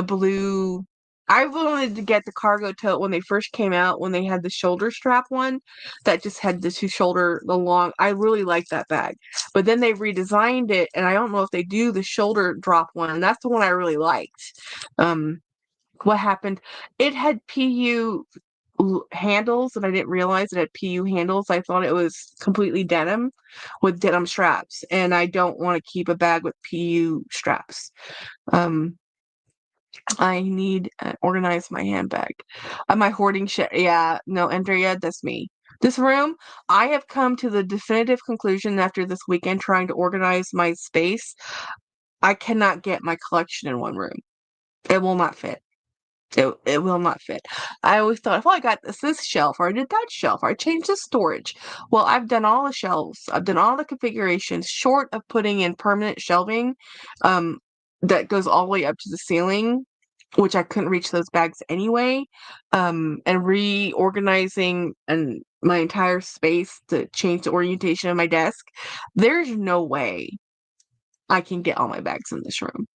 blue. I wanted to get the cargo tote when they first came out, when they had the shoulder strap one that just had the long. I really liked that bag, but then they redesigned it, and I don't know if they do the shoulder drop one, and that's the one I really liked. What happened? It had PU handles, and I didn't realize it had PU handles. I thought it was completely denim with denim straps, and I don't want to keep a bag with PU straps. I need organize my handbag. My hoarding shit. Yeah, no, Andrea, that's me. This room, I have come to the definitive conclusion after this weekend trying to organize my space. I cannot get my collection in one room. It will not fit. It will not fit. I always thought, well, I got this shelf, or I did that shelf, or I changed this storage. Well, I've done all the shelves. I've done all the configurations, short of putting in permanent shelving, um, that goes all the way up to the ceiling, which I couldn't reach those bags anyway. And reorganizing and my entire space to change the orientation of my desk. There's no way I can get all my bags in this room.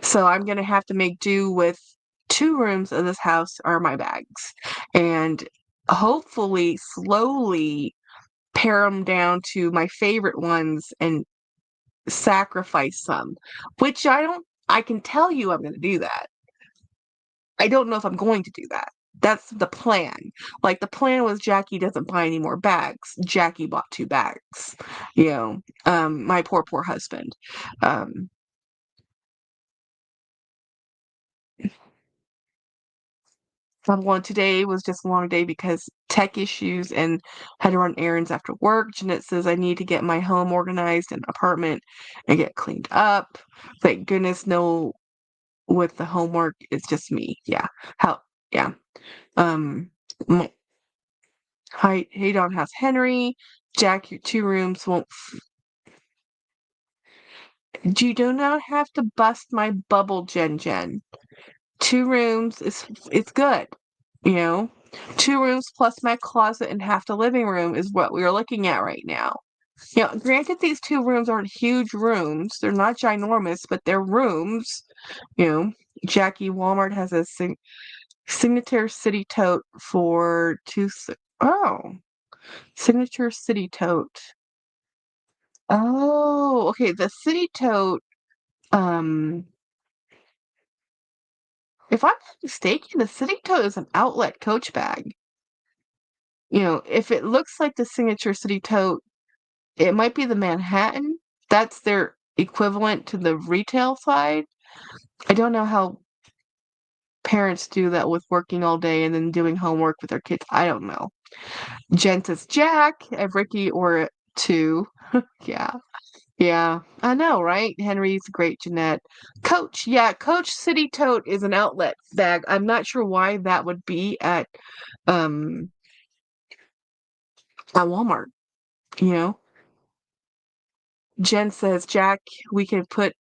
So I'm going to have to make do with 2 rooms of this house are my bags, and hopefully slowly pare them down to my favorite ones and sacrifice some, which I can tell you I'm going to do that. I don't know if I'm going to do that. That's the plan. Like, the plan was Jackie doesn't buy any more bags. Jackie bought 2 bags. My poor husband. Um, Today was just a long day because tech issues and had to run errands after work. Jeanette says I need to get my home organized and apartment and get cleaned up. Thank goodness, no, with the homework, it's just me. Yeah. Yeah. Um, m- Hi, hey, Doghouse Henry. Jack, your 2 rooms won't. You do not have to bust my bubble, Jen. 2 rooms it's good, you know. 2 rooms plus my closet and half the living room is what we are looking at right now. Granted, these 2 rooms aren't huge rooms. They're not ginormous, but they're rooms. You know, Jackie, Walmart has a signature city tote for oh, signature city tote. Oh, okay. The city tote, um, if I'm not mistaken, the city tote is an outlet Coach bag. If it looks like the signature city tote, it might be the Manhattan. That's their equivalent to the retail side. I don't know how parents do that with working all day and then doing homework with their kids. I don't know. Jen says Jack and Ricky or 2. Yeah. Yeah. I know, right? Henry's great, Jeanette. Coach. Yeah, Coach City Tote is an outlet bag. I'm not sure why that would be um at Walmart, you know. Jen says, Jack, we can put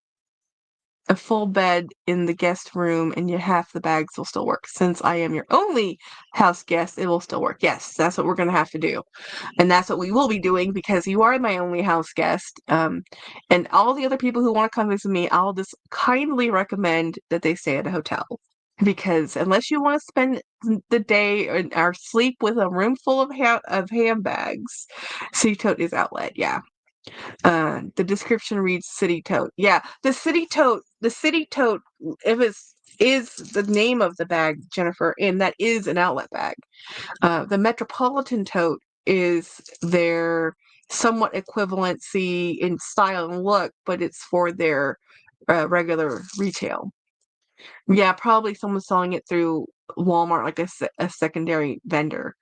a full bed in the guest room and half the bags will still work. Since I am your only house guest, it will still work. Yes, that's what we're going to have to do. And that's what we will be doing because you are my only house guest. And all the other people who want to come visit me, I'll just kindly recommend that they stay at a hotel. Because unless you want to spend the day or sleep with a room full of handbags, City Tote is outlet. Yeah. The description reads city tote. Yeah, the city tote, if is the name of the bag, Jennifer, and that is an outlet bag. The Metropolitan tote is their somewhat equivalency in style and look, but it's for their regular retail. Yeah, probably someone selling it through Walmart, like a secondary vendor.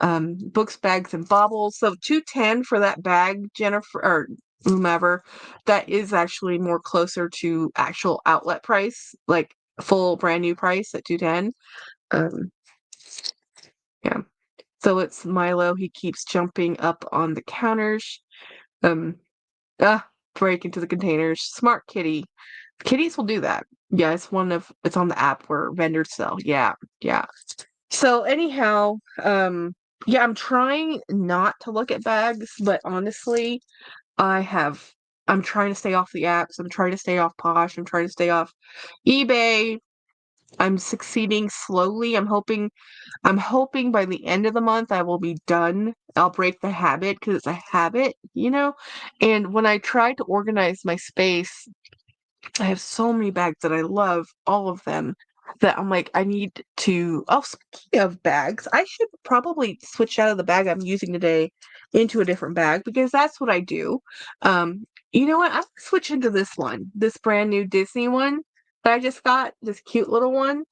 Books, bags, and baubles. So $210 for that bag, Jennifer or whomever. That is actually more closer to actual outlet price, like full brand new price at $210. Um, yeah. So it's Milo. He keeps jumping up on the counters. Um, break into the containers. Smart kitty. Kitties will do that. Yeah, it's on the app where vendors sell. Yeah, yeah. So anyhow, yeah, I'm trying not to look at bags, but honestly, I'm trying to stay off the apps. I'm trying to stay off Posh. I'm trying to stay off eBay. I'm succeeding slowly. I'm hoping by the end of the month I will be done. I'll break the habit because it's a habit, you know? And when I try to organize my space, I have so many bags that I love, all of them, that I'm like, I need to. Oh, speaking of bags, I should probably switch out of the bag I'm using today into a different bag because that's what I do. You know what? I'm gonna switch into this one, this brand new Disney one that I just got, this cute little one.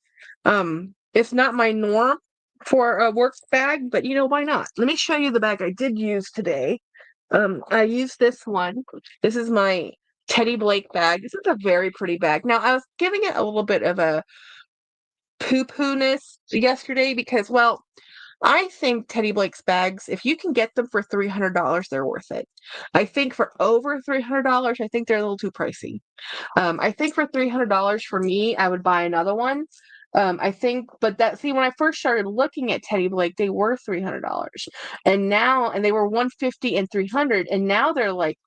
It's not my norm for a work bag, but why not? Let me show you the bag I did use today. I used this one. This is my Teddy Blake bag. This is a very pretty bag. Now, I was giving it a little bit of a poo-poo-ness yesterday because, well, I think Teddy Blake's bags, if you can get them for $300, they're worth it. I think for over $300, I think they're a little too pricey. I think for $300 for me, I would buy another one. I think, but see, when I first started looking at Teddy Blake, they were $300, and they were 150 and 300, and now they're like,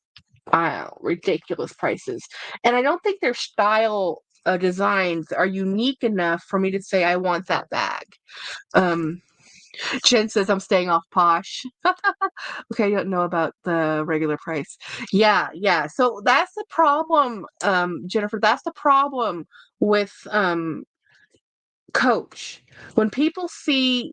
I don't know, ridiculous prices. And I don't think their style designs are unique enough for me to say I want that bag. Um, Jen says I'm staying off Posh. Okay, I don't know about the regular price. Yeah, yeah. So that's the problem, Jennifer. That's the problem with Coach. When people see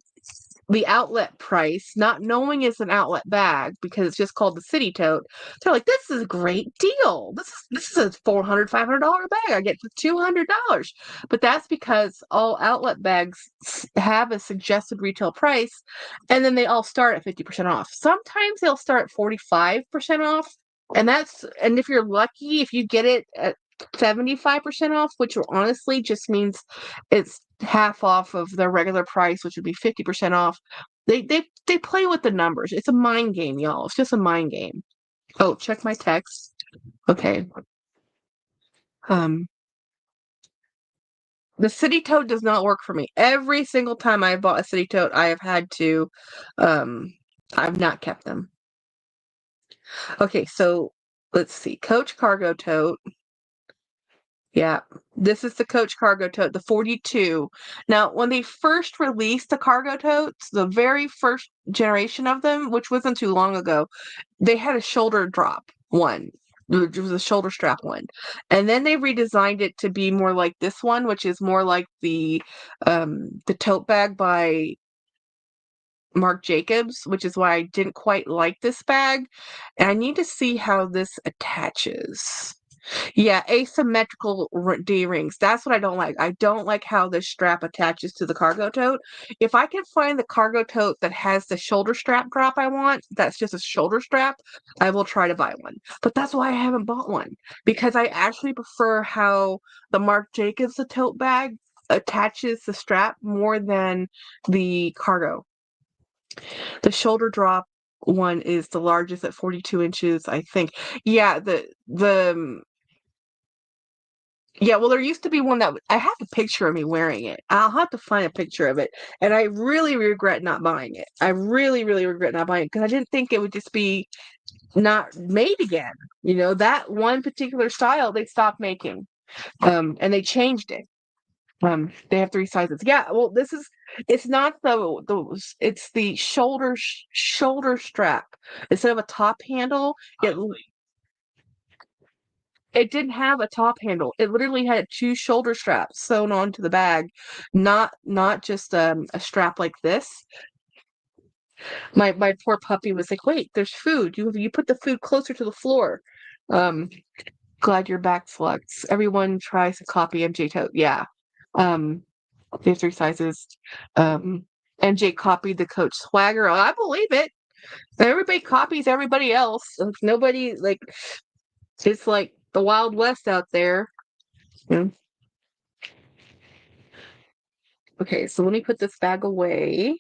the outlet price, not knowing it's an outlet bag because it's just called the City Tote, they're like, "This is a great deal. This is a $400-$500 bag. I get for $200." But that's because all outlet bags have a suggested retail price, and then they all start at 50% off. Sometimes they'll start at 45% off, and if you're lucky, if you get it at 75% off, which honestly just means it's half off of their regular price, which would be 50% off. They play with the numbers. It's a mind game, y'all. It's just a mind game. Oh, check my text. Okay. Um, the City Tote does not work for me. Every single time I bought a City Tote, I have had to I've not kept them. Okay, so let's see. Coach Cargo Tote. Yeah, this is the Coach Cargo Tote, the 42. Now, when they first released the cargo totes, the very first generation of them, which wasn't too long ago, they had a shoulder drop one. It was a shoulder strap one. And then they redesigned it to be more like this one, which is more like the tote bag by Marc Jacobs, which is why I didn't quite like this bag. And I need to see how this attaches. Yeah, asymmetrical D-rings. That's what I don't like. I don't like how the strap attaches to the cargo tote. If I can find the cargo tote that has the shoulder strap drop I want, that's just a shoulder strap, I will try to buy one. But that's why I haven't bought one, because I actually prefer how the Marc Jacobs the tote bag attaches the strap more than the cargo. The shoulder drop one is the largest at 42 inches, I think. Yeah, yeah, well, there used to be one that I have a picture of me wearing it. I'll have to find a picture of it, and I really regret not buying it. I really, really regret not buying it because I didn't think it would just be not made again. You know, that one particular style they stopped making, and they changed it. They have 3 sizes. Yeah, well, it's not it's the shoulder strap instead of a top handle. It didn't have a top handle. It literally had 2 shoulder straps sewn onto the bag, not just a strap like this. My poor puppy was like, "Wait, there's food. You put the food closer to the floor." Um, Glad you're back, Flux. Everyone tries to copy MJ Tote. Yeah. They have 3 sizes. MJ copied the Coach swagger. I believe it. Everybody copies everybody else. Like, nobody like it's like the Wild West out there. Yeah. Okay, so let me put this bag away.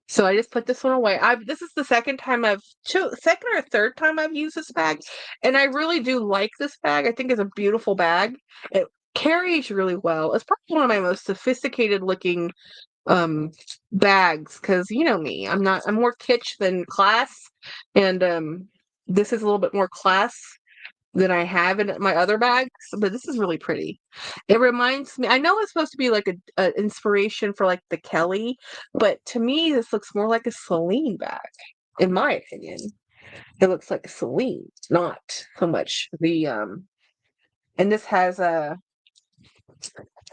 So I just put this one away. This is the second or third time I've used this bag, and I really do like this bag. I think it's a beautiful bag. It carries really well. It's probably one of my most sophisticated looking bags because you know me. I'm more kitsch than class, and this is a little bit more class than I have in my other bags, but this is really pretty. It reminds me, I know it's supposed to be like a inspiration for like the Kelly, but to me, this looks more like a Celine bag, in my opinion. It looks like a Celine, not so much and this has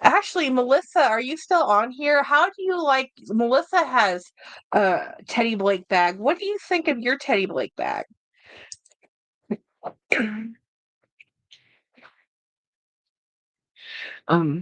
actually, Melissa, are you still on here? How do you like, Melissa has a Teddy Blake bag. What do you think of your Teddy Blake bag? um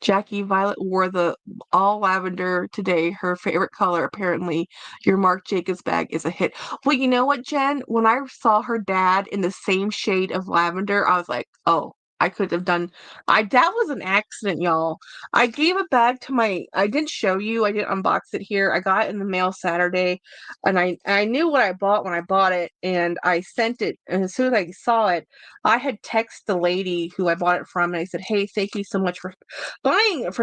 Jackie Violet wore the all lavender today, her favorite color. Apparently, your Marc Jacobs bag is a hit. Well, you know what, Jen? When I saw her dad in the same shade of lavender, I was like, oh, I could have done. That was an accident, y'all. I gave a bag to I didn't show you. I didn't unbox it here. I got it in the mail Saturday, and I knew what I bought when I bought it, and I sent it. And as soon as I saw it, I had texted the lady who I bought it from, and I said, "Hey, thank you so much for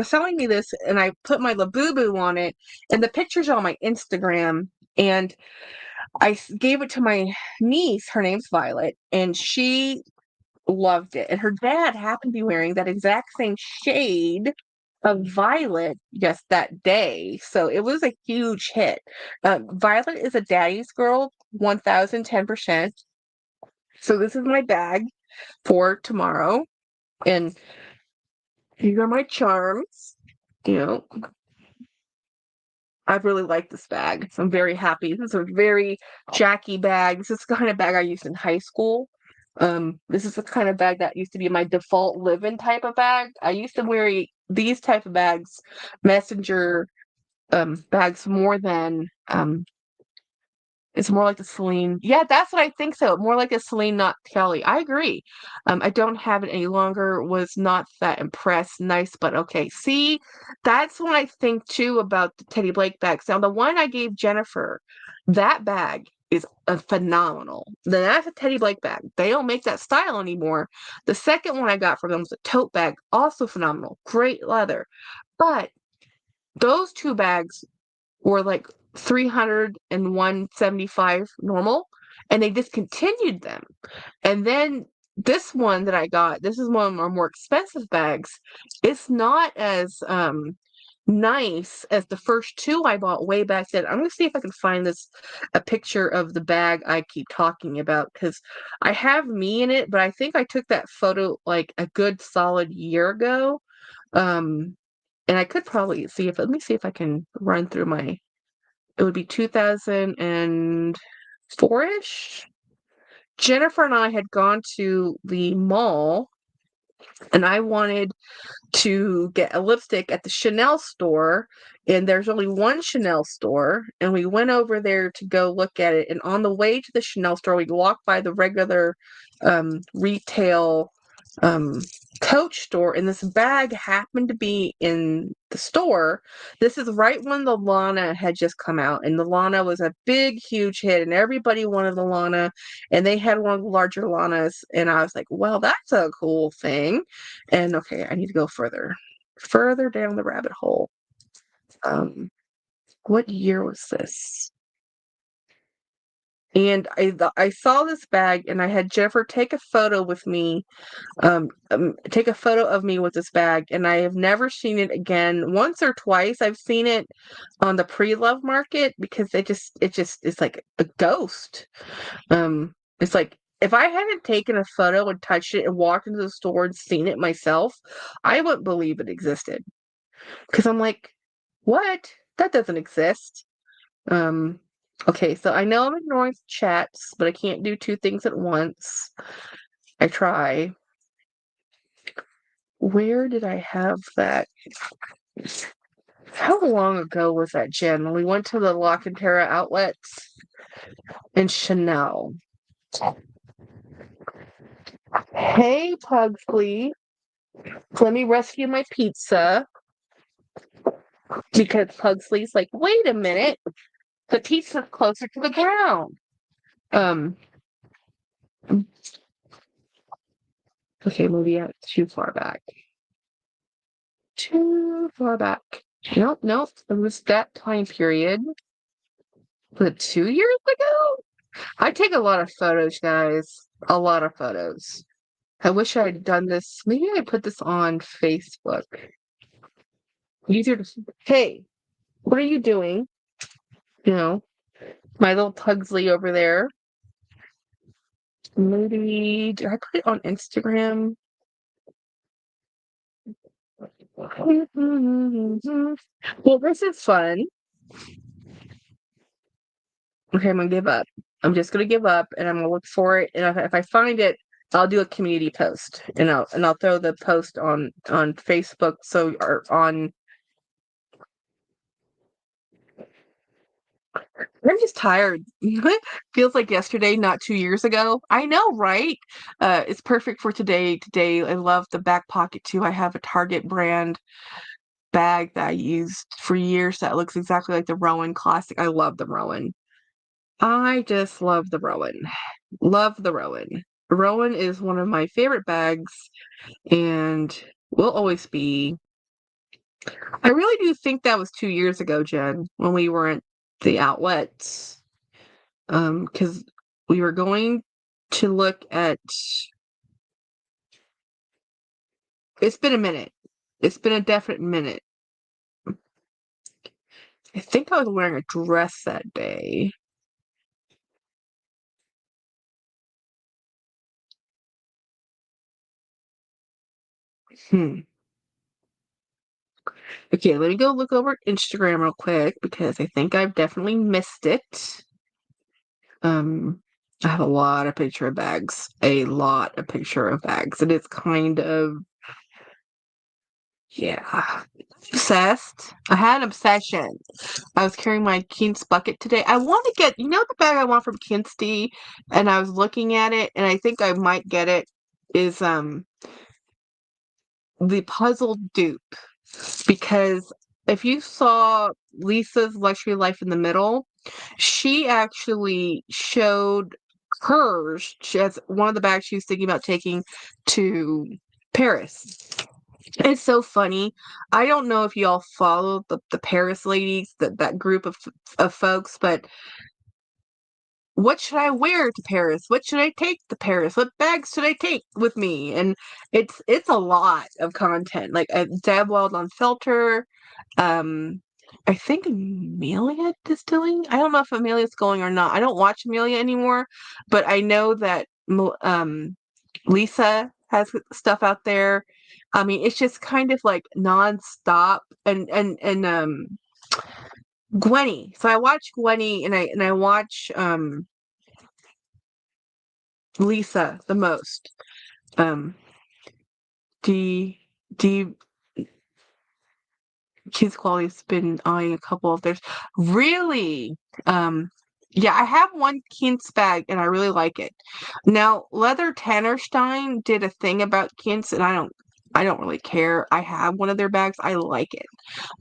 selling me this." And I put my Labubu on it, and the pictures are on my Instagram, and gave it to my niece. Her name's Violet, and she loved it. And her dad happened to be wearing that exact same shade of violet just that day. So it was a huge hit. Violet is a daddy's girl, 1010%. So this is my bag for tomorrow. And these are my charms. You know, I really like this bag. So I'm very happy. This is a very Jackie bag. This is the kind of bag I used in high school. This is the kind of bag that used to be my default live-in type of bag. I used to wear these type of bags, messenger bags more than it's more like the Celine. Yeah, that's what I think so. More like a Celine, not Kelly. I agree. I don't have it any longer. Was not that impressed. Nice, but okay. See, that's what I think too about the Teddy Blake bags. Now, the one I gave Jennifer, that bag is a phenomenal. Then that's a Teddy Blake bag. They don't make that style anymore. The second one I got from them was a tote bag, also phenomenal. Great leather. But those two bags were like 300 and 175 normal, and they discontinued them. And then this one that I got, this is one of our more expensive bags. It's not as nice as the first two I bought way back then. I'm gonna see if I can find a picture of the bag I keep talking about, because I have me in it, but I think I took that photo like a good solid year ago. And I could probably let me see if I can run through it would be 2004-ish. Jennifer and I had gone to the mall, and I wanted to get a lipstick at the Chanel store, and there's only one Chanel store, and we went over there to go look at it. And on the way to the Chanel store, we walked by the regular retail Coach store, and this bag happened to be in the store. This is right when the Lana had just come out, and the Lana was a big, huge hit, and everybody wanted the Lana, and they had one of the larger Lanas, and I was like, well, that's a cool thing. And okay, I need to go further down the rabbit hole. What year was this? And I saw this bag, and I had Jennifer take a photo with me, take a photo of me with this bag, and I have never seen it again. Once or twice I've seen it on the pre-love market, because it's like a ghost. It's like if I hadn't taken a photo and touched it and walked into the store and seen it myself, I wouldn't believe it existed. Because I'm like, what? That doesn't exist. Okay, so I know I'm ignoring chats, but I can't do two things at once. I try. Where did I have that? How long ago was that, Jen? When we went to the La Cantera outlets in Chanel. Hey, Pugsley. Let me rescue my pizza. Because Pugsley's like, wait a minute. The pizza's closer to the ground. Okay, maybe too far back. Too far back. Nope. It was that time period. Was it 2 years ago? I take a lot of photos, guys. A lot of photos. I wish I had done this. Maybe I put this on Facebook. Easier to. Hey, what are you doing? My little Pugsley over there. Maybe did I put it on Instagram? Well, this is fun. Okay, I'm gonna give up. I'm just gonna give up, and I'm gonna look for it. And if I find it, I'll do a community post, and I'll throw the post on Facebook. So or on. I'm just tired. Feels like yesterday, not 2 years ago. I know, right? It's perfect for today. Today, I love the back pocket too. I have a Target brand bag that I used for years that looks exactly like the Rowan Classic. I love the Rowan. I just love the Rowan. Love the Rowan. Rowan is one of my favorite bags and will always be. I really do think that was 2 years ago, Jen, when we were at the outlets. Because we were going to look at. It's been a minute. It's been a definite minute. I think I was wearing a dress that day. Hmm. Okay, let me go look over Instagram real quick because I think I've definitely missed it. Um, I have a lot of picture of bags. A lot of picture of bags. It is kind of, yeah, obsessed. I had an obsession. I was carrying my Keen's bucket today. I want to get, the bag I want from Kinsty, and I was looking at it, and I think I might get it, is the puzzle dupe. Because if you saw Lisa's Luxury Life in the Middle, she actually showed hers. She has one of the bags she was thinking about taking to Paris. It's so funny. I don't know if y'all follow the Paris ladies, that group of folks, but what should I wear to Paris? What should I take to Paris? What bags should I take with me? And it's a lot of content. Like Dab Wild on Felter, um, I think Amelia Distilling. I don't know if Amelia's going or not. I don't watch Amelia anymore, but I know that Lisa has stuff out there. I mean, it's just kind of like nonstop, and Gwenny. So I watch Gwenny, and I watch Lisa the most. Um, D D Kids Quality's been eyeing a couple of theirs. Really? Um, yeah, I have one Kintz bag and I really like it. Now, Leather Tannerstein did a thing about Kintz, and I don't really care. I have one of their bags. I like it.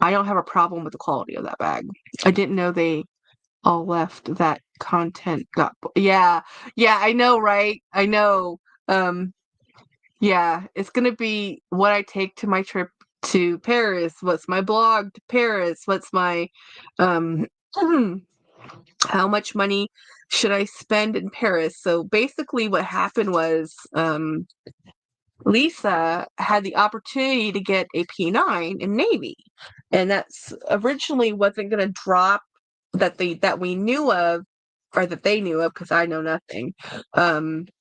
I don't have a problem with the quality of that bag. I didn't know they all left that content yeah. Yeah, I know, right? I know. Um Yeah, it's gonna be what I take to my trip to Paris. What's my blog to Paris? What's my um how much money should I spend in Paris? So basically what happened was Lisa had the opportunity to get a P9 in Navy. And that's originally wasn't gonna drop that we knew of, or that they knew of, because I know nothing.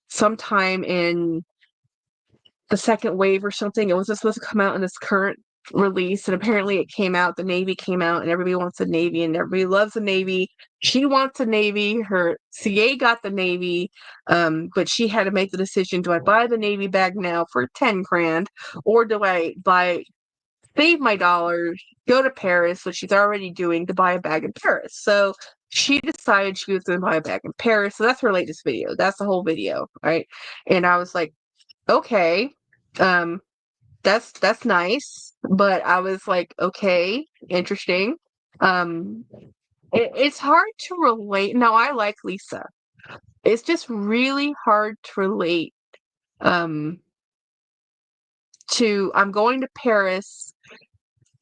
Sometime in the second wave or something. It wasn't supposed to come out in this current release, and apparently it came out. The Navy came out, and everybody wants a Navy, and everybody loves the Navy. She wants a Navy. Her CA got the Navy, but she had to make the decision: do I buy the Navy bag now for 10 grand, or do I save my dollars, go to Paris, which she's already doing, to buy a bag in Paris? So she decided she was going to buy a bag in Paris. So that's her latest video. That's the whole video, right? And I was like, okay, um, that's nice, but I was like, okay, interesting. Um, it's hard to relate. Now, I like Lisa. It's just really hard to relate um to I'm going to Paris,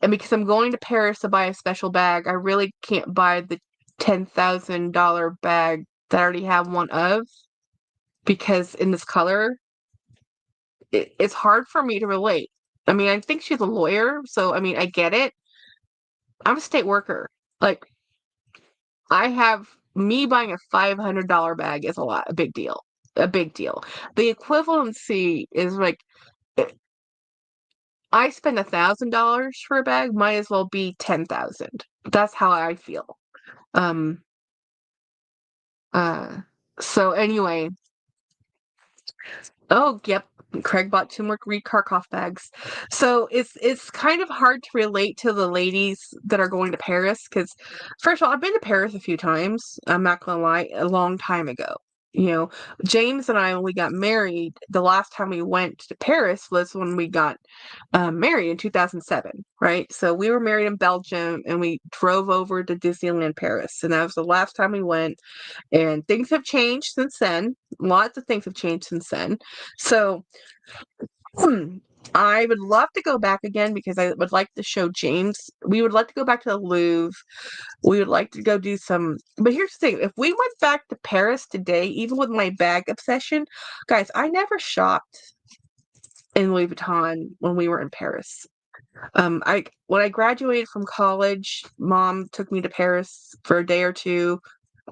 and because I'm going to Paris to buy a special bag, I really can't buy the $10,000 bag that I already have one of, because in this color, it's hard for me to relate. I mean, I think she's a lawyer, so I mean, I get it. I'm a state worker. Like, I have me buying a $500 bag is a big deal. A big deal. The equivalency is like, I spend $1,000 for a bag, might as well be 10,000. That's how I feel. Um. Uh. So anyway. Oh, yep. Craig bought 2 more Reed Karkoff bags. So it's kind of hard to relate to the ladies that are going to Paris because, first of all, I've been to Paris a few times. I'm not gonna lie, a long time ago. You know, James and I, when we got married, the last time we went to Paris was when we got married in 2007, right? So we were married in Belgium and we drove over to Disneyland Paris. And that was the last time we went. And things have changed since then. Lots of things have changed since then. So I would love to go back again because I would like to show James. We would like to go back to the Louvre. We would like to go do some. But here's the thing: if we went back to Paris today, even with my bag obsession, guys, I never shopped in Louis Vuitton when we were in Paris. I when I graduated from college, Mom took me to Paris for a day or two,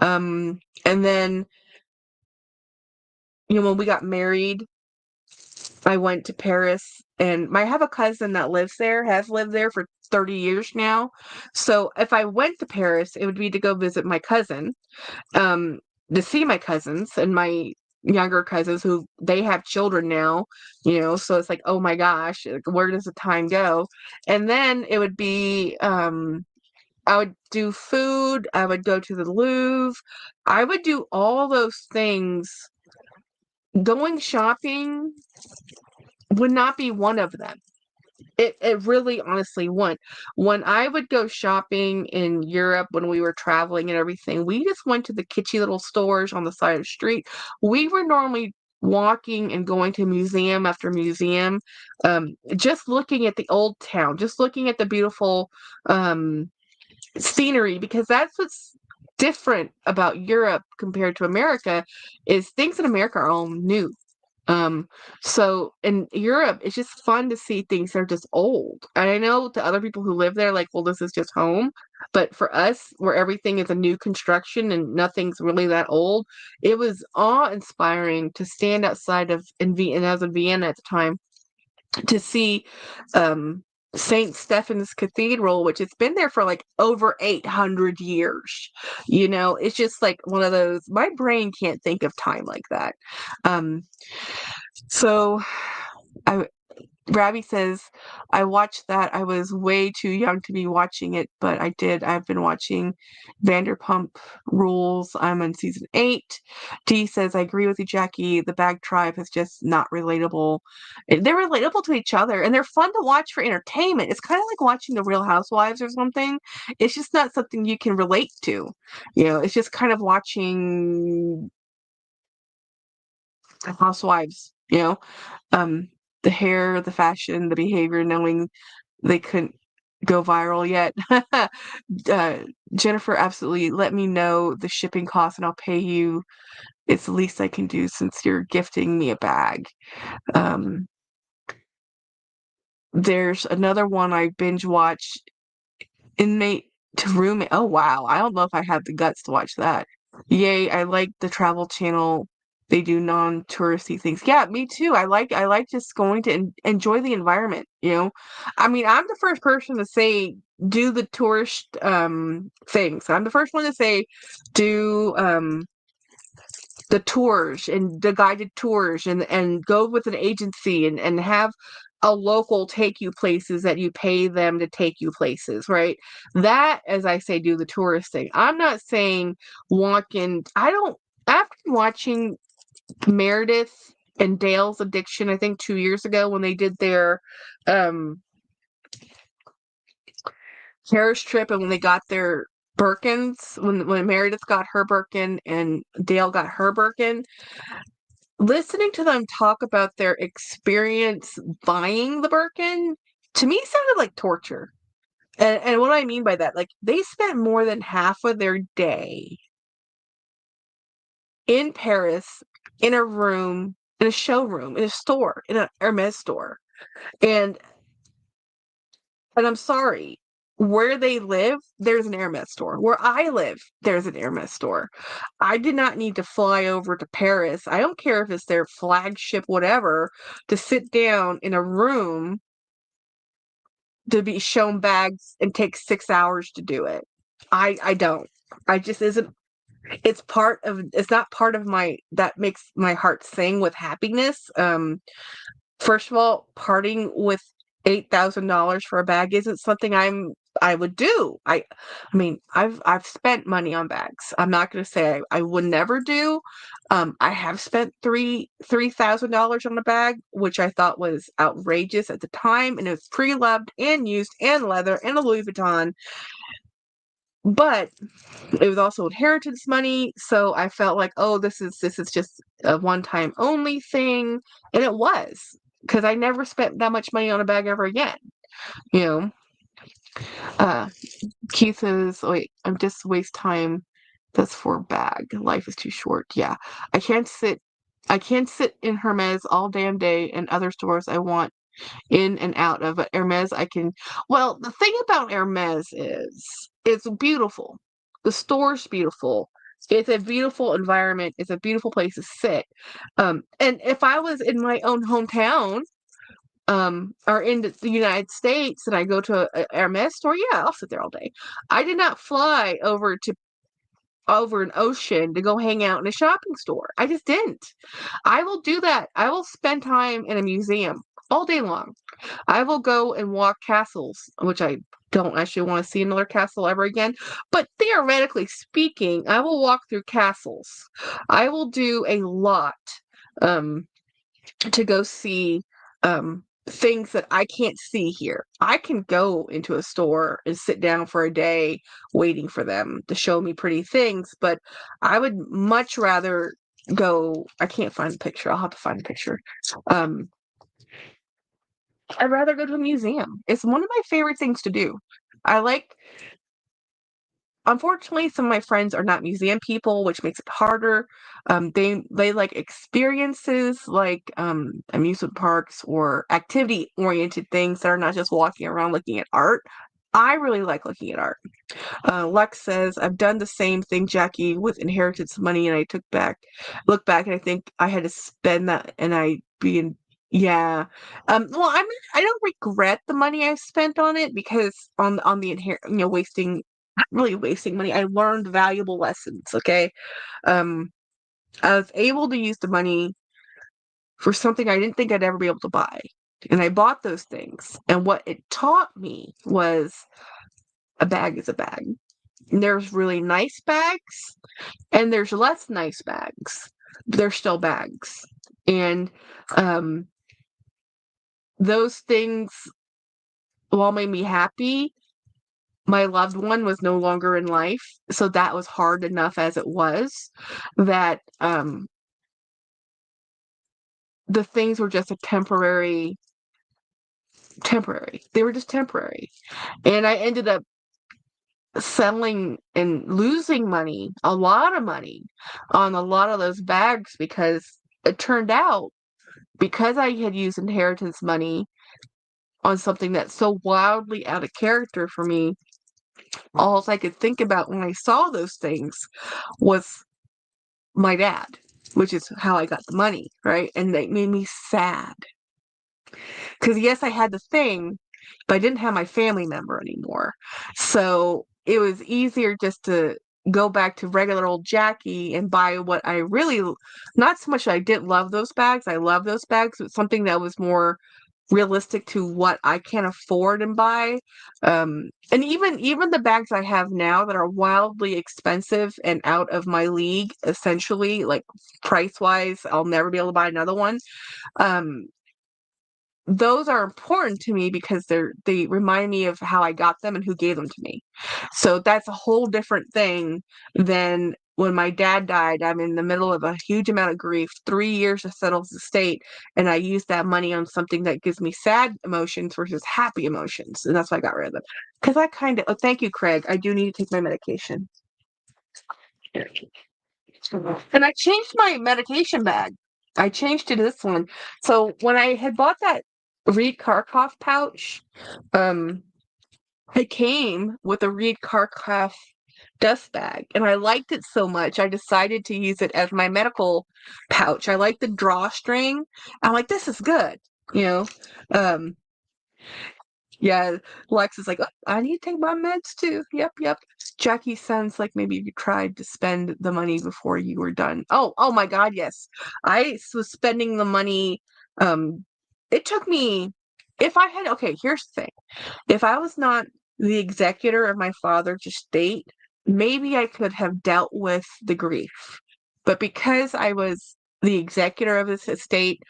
and then when we got married, I went to Paris, and I have a cousin that lives there, has lived there for 30 years now. So if I went to Paris, it would be to go visit my cousin, um, to see my cousins and my younger cousins who they have children now, so it's like, oh my gosh, like, where does the time go? And then it would be, I would do food, I would go to the Louvre, I would do all those things. Going shopping would not be one of them. It really honestly wouldn't. When I would go shopping in Europe when we were traveling and everything, we just went to the kitschy little stores on the side of the street. We were normally walking and going to museum after museum, just looking at the old town, just looking at the beautiful scenery, because that's what's different about Europe compared to America is things in America are all new. So in Europe, it's just fun to see things that are just old. And I know to other people who live there, like, well, this is just home. But for us, where everything is a new construction and nothing's really that old, it was awe-inspiring to stand outside of in Vienna, and I was in Vienna at the time, to see St. Stephen's Cathedral, which has been there for like over 800 years. It's just like one of those, my brain can't think of time like that. So I Rabbi says, I watched that. I was way too young to be watching it, but I did. I've been watching Vanderpump Rules. I'm on season 8. D says, I agree with you, Jackie. The Bag Tribe is just not relatable. They're relatable to each other, and they're fun to watch for entertainment. It's kind of like watching The Real Housewives or something. It's just not something you can relate to. It's just kind of watching Housewives, the hair, the fashion, the behavior, knowing they couldn't go viral yet. Jennifer, absolutely. Let me know the shipping cost and I'll pay you. It's the least I can do since you're gifting me a bag. There's another one I binge watched, Inmate to Roommate. Oh, wow. I don't know if I have the guts to watch that. Yay, I like the Travel Channel. They do non-touristy things. Yeah, me too. I like just going to enjoy the environment, I mean, I'm the first person to say do the tourist things. I'm the first one to say do the tours and the guided tours and go with an agency and have a local take you places that you pay them to take you places, right? That, as I say, do the tourist thing. I'm not saying walk in. I don't. After watching Meredith and Dale's Addiction, I think 2 years ago when they did their Paris trip and when they got their Birkins, when Meredith got her Birkin and Dale got her Birkin, listening to them talk about their experience buying the Birkin, to me sounded like torture. And what do I mean by that? Like, they spent more than half of their day in Paris, in a room, in a showroom, in a store, in an Hermes store. And I'm sorry, where they live, there's an Hermes store. Where I live, there's an Hermes store. I did not need to fly over to Paris. I don't care if it's their flagship, whatever, to sit down in a room to be shown bags and take 6 hours to do it. I don't. I just isn't. it's not part of my that makes my heart sing with happiness. First of all, parting with $8,000 for a bag isn't something I would do. I mean, I've spent money on bags. I'm not going to say I would never do. I have spent $3,000 on a bag, which I thought was outrageous at the time, and it was pre-loved and used and leather and a Louis Vuitton. But it was also inheritance money, so I felt like, oh, this is just a one-time only thing, and it was, because I never spent that much money on a bag ever again. You know, uh, Keith says, "Wait, I'm just waste time. That's for a bag. Life is too short." Yeah, I can't sit. I can't sit in Hermes all damn day, and other stores I want in and out of. But Hermes, I can. Well, the thing about Hermes is it's beautiful. The store's beautiful. It's a beautiful environment. It's a beautiful place to sit. And if I was in my own hometown, or in the United States, and I go to a Hermes store, yeah, I'll sit there all day. I did not fly over an ocean to go hang out in a shopping store. I just didn't. I will do that. I will spend time in a museum all day long. I will go and walk castles, which I don't actually want to see another castle ever again. But theoretically speaking, I will walk through castles. I will do a lot um, to go see things that I can't see here. I can go into a store and sit down for a day waiting for them to show me pretty things, but I would much rather go. I can't find the picture. I'll have to find the picture. Um, I'd rather go to a museum. It's one of my favorite things to do. I like, unfortunately, some of my friends are not museum people, which makes it harder. They like experiences like amusement parks or activity oriented things that are not just walking around looking at art. I really like looking at art. Lex says, I've done the same thing, Jackie, with inheritance money, and look back, and I think I had to spend that, and I being, yeah. Well, I don't regret the money I spent on it because on the really wasting money. I learned valuable lessons. Okay, um, I was able to use the money for something I didn't think I'd ever be able to buy, and I bought those things. And what it taught me was a bag is a bag. There's really nice bags and there's less nice bags. They're still bags. And um, those things, while made me happy, my loved one was no longer in life. So that was hard enough as it was, that the things were just temporary. They were just temporary. And I ended up selling and losing money, a lot of money, on a lot of those bags, because it turned out, because I had used inheritance money on something that's so wildly out of character for me, all I could think about when I saw those things was my dad, which is how I got the money, right? And they made me sad. Because yes, I had the thing, but I didn't have my family member anymore. So it was easier just to go back to regular old Jackie and buy what I really, not so much that I didn't love those bags. I love those bags, but something that was more realistic to what I can afford and buy. And even the bags I have now that are wildly expensive and out of my league, essentially, like price wise, I'll never be able to buy another one. Um, those are important to me because they remind me of how I got them and who gave them to me. So that's a whole different thing than when my dad died. I'm in the middle of a huge amount of grief, 3 years to settle his estate, and I used that money on something that gives me sad emotions versus happy emotions, and that's why I got rid of them. Because I kind of, oh, thank you, Craig. I do need to take my medication, and I changed my medication bag. I changed to this one. So when I had bought that Reed Karkoff pouch, um, it came with a Reed Karkoff dust bag, and I liked it so much I decided to use it as my medical pouch. I like the drawstring. I'm like, this is good, you know. Um, Yeah, Lex is like, "Oh, I need to take my meds too." Yep. Jackie sounds like maybe you tried to spend the money before you were done. Oh my God, yes. Was spending the money. Um, it took me, if I had, okay, here's the thing. If I was not the executor of my father's estate, maybe I could have dealt with the grief. But because I was the executor of this estate,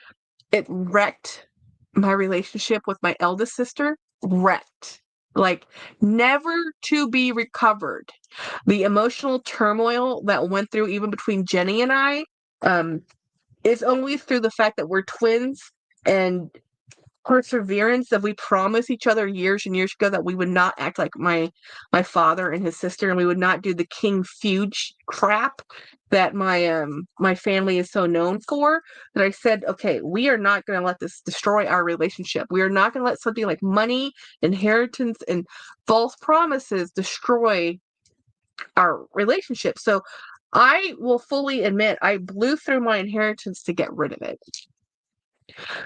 it wrecked my relationship with my eldest sister. Wrecked. Like, never to be recovered. The emotional turmoil that went through even between Jenny and I, um, is only through the fact that we're twins and perseverance that we promised each other years and years ago that we would not act like my father and his sister, and we would not do the king feud crap that my family is so known for. That I said, okay, we are not going to let this destroy our relationship. We are not going to let something like money, inheritance, and false promises destroy our relationship. So I will fully admit I blew through my inheritance to get rid of it.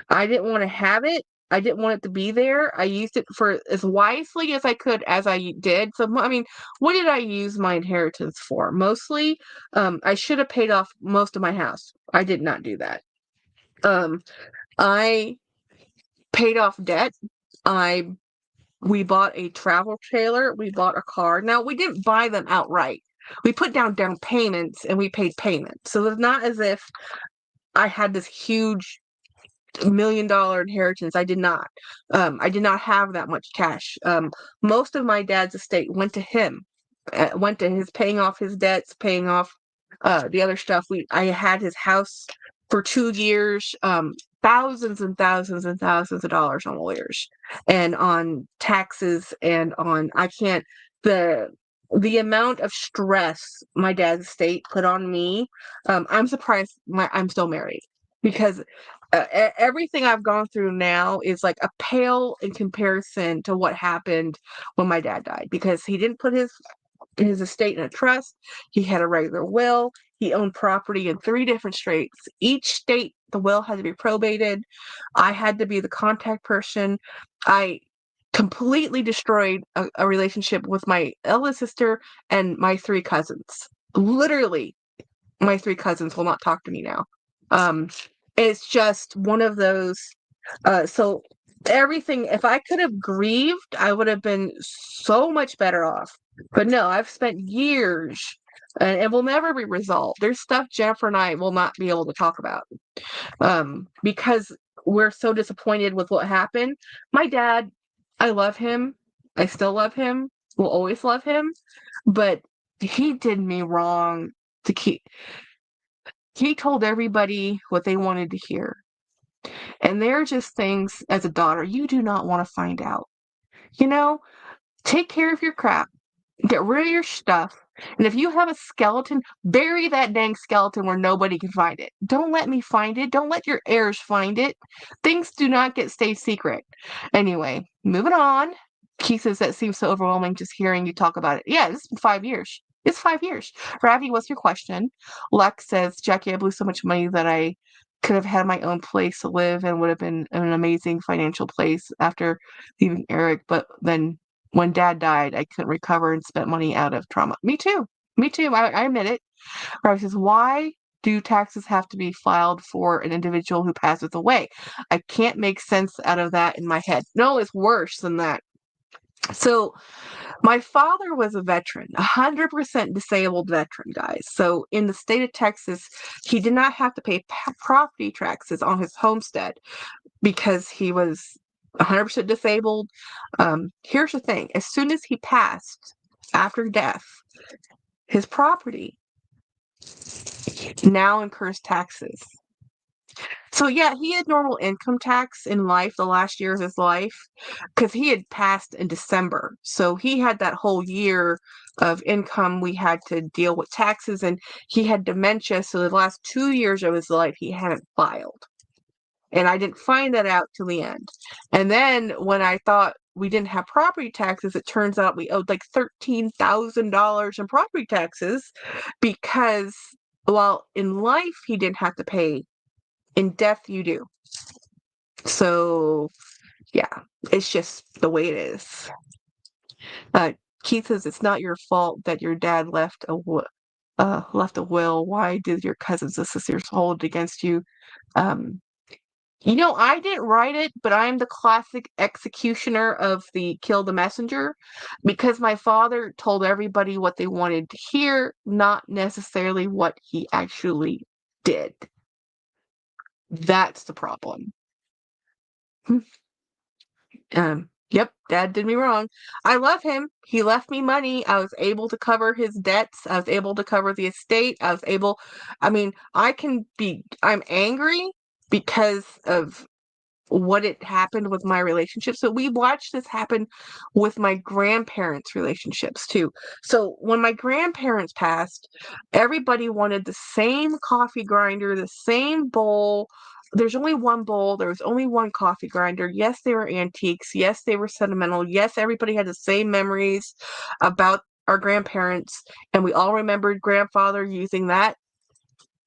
I didn't want to have it. I didn't want it to be there. I used it for as wisely as I could as I did. So, I mean, what did I use my inheritance for? Mostly, I should have paid off most of my house. I did not do that. I paid off debt. I We bought a travel trailer. We bought a car. Now, we didn't buy them outright. We put down payments and we paid payments. So it's not as if I had this huge $1 million inheritance. I did not. I did not have that much cash. Most of my dad's estate went to him. Went to his paying off his debts, paying off the other stuff. I had his house for 2 years. Thousands and thousands and thousands of dollars on lawyers and on taxes and on I can't the amount of stress my dad's estate put on me. I'm surprised I'm still married because everything I've gone through now is like a pale in comparison to what happened when my dad died, because he didn't put his estate in a trust. He had a regular will. He owned property in 3 different states. Each state, the will had to be probated. I had to be the contact person. I completely destroyed a relationship with my eldest sister and my 3 cousins. Literally, my 3 cousins will not talk to me now. Um, it's just one of those. So everything, if I could have grieved, I would have been so much better off. But no, I've spent years and it will never be resolved. There's stuff Jennifer and I will not be able to talk about because we're so disappointed with what happened. My dad, I love him. I still love him. Will always love him. But he did me wrong to keep. He told everybody what they wanted to hear. And they're just things as a daughter you do not want to find out. You know, take care of your crap, get rid of your stuff. And if you have a skeleton, bury that dang skeleton where nobody can find it. Don't let me find it. Don't let your heirs find it. Things do not get stay secret. Anyway, moving on. Keith says that seems so overwhelming just hearing you talk about it. Yeah, it's been 5 years. It's 5 years. Ravi, what's your question? Lex says, Jackie, I blew so much money that I could have had my own place to live and would have been an amazing financial place after leaving Eric. But then when dad died, I couldn't recover and spent money out of trauma. Me too. Me too. I admit it. Ravi says, why do taxes have to be filed for an individual who passes away? I can't make sense out of that in my head. No, it's worse than that. So my father was a veteran, 100% disabled veteran, guys. So in the state of Texas, he did not have to pay property taxes on his homestead because he was 100% disabled. Here's the thing. As soon as he passed, after death, his property now incurs taxes. So yeah, he had normal income tax in life, the last year of his life, because he had passed in December. So he had that whole year of income. We had to deal with taxes, and he had dementia. So the last 2 years of his life, he hadn't filed. And I didn't find that out till the end. And then when I thought we didn't have property taxes, it turns out we owed like $13,000 in property taxes because while in life he didn't have to pay, in death you do. So Yeah, it's just the way it is. Keith says it's not your fault that your dad left a will. Why did your cousins and sisters hold it against you? Um, I didn't write it, but I'm the classic executioner of the kill the messenger because my father told everybody what they wanted to hear, not necessarily what he actually did. That's the problem. Yep, dad did me wrong. I love him. He left me money. I was able to cover his debts. I was able to cover the estate. I'm angry because of what it happened with my relationship. So we watched this happen with my grandparents' relationships too. So when my grandparents passed, everybody wanted the same coffee grinder, the same bowl. There's only one bowl. There was only one coffee grinder. Yes, they were antiques. Yes, they were sentimental. Yes, everybody had the same memories about our grandparents. And we all remembered grandfather using that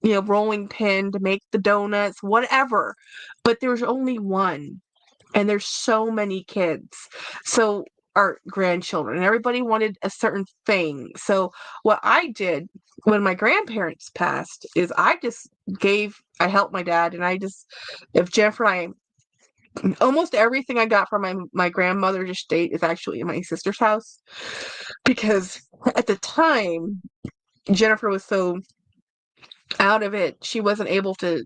rolling pin to make the donuts, whatever. But there's only one, and there's so many kids. So our grandchildren, and everybody wanted a certain thing. So what I did when my grandparents passed is I helped my dad, and if Jennifer and almost everything I got from my grandmother's estate is actually in my sister's house because at the time Jennifer was so out of it. She wasn't able to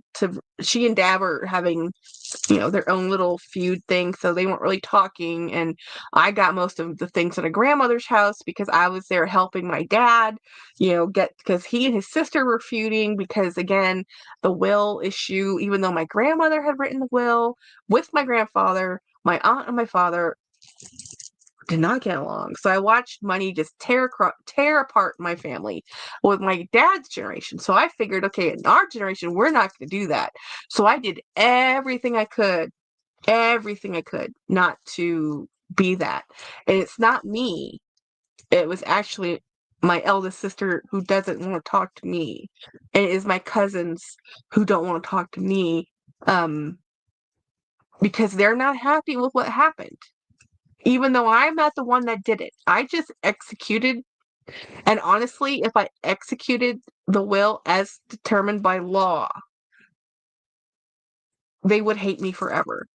she and dad were having their own little feud thing, so they weren't really talking, and I got most of the things at a grandmother's house because I was there helping my dad get, because he and his sister were feuding because, again, the will issue. Even though my grandmother had written the will with my grandfather, my aunt and my father did not get along. So I watched money just tear apart my family with my dad's generation. So I figured, okay, in our generation, we're not going to do that. So I did everything I could not to be that. And it's not me. It was actually my eldest sister who doesn't want to talk to me. And it is my cousins who don't want to talk to me because they're not happy with what happened. Even though I'm not the one that did it, I just executed. And honestly, if I executed the will as determined by law, they would hate me forever.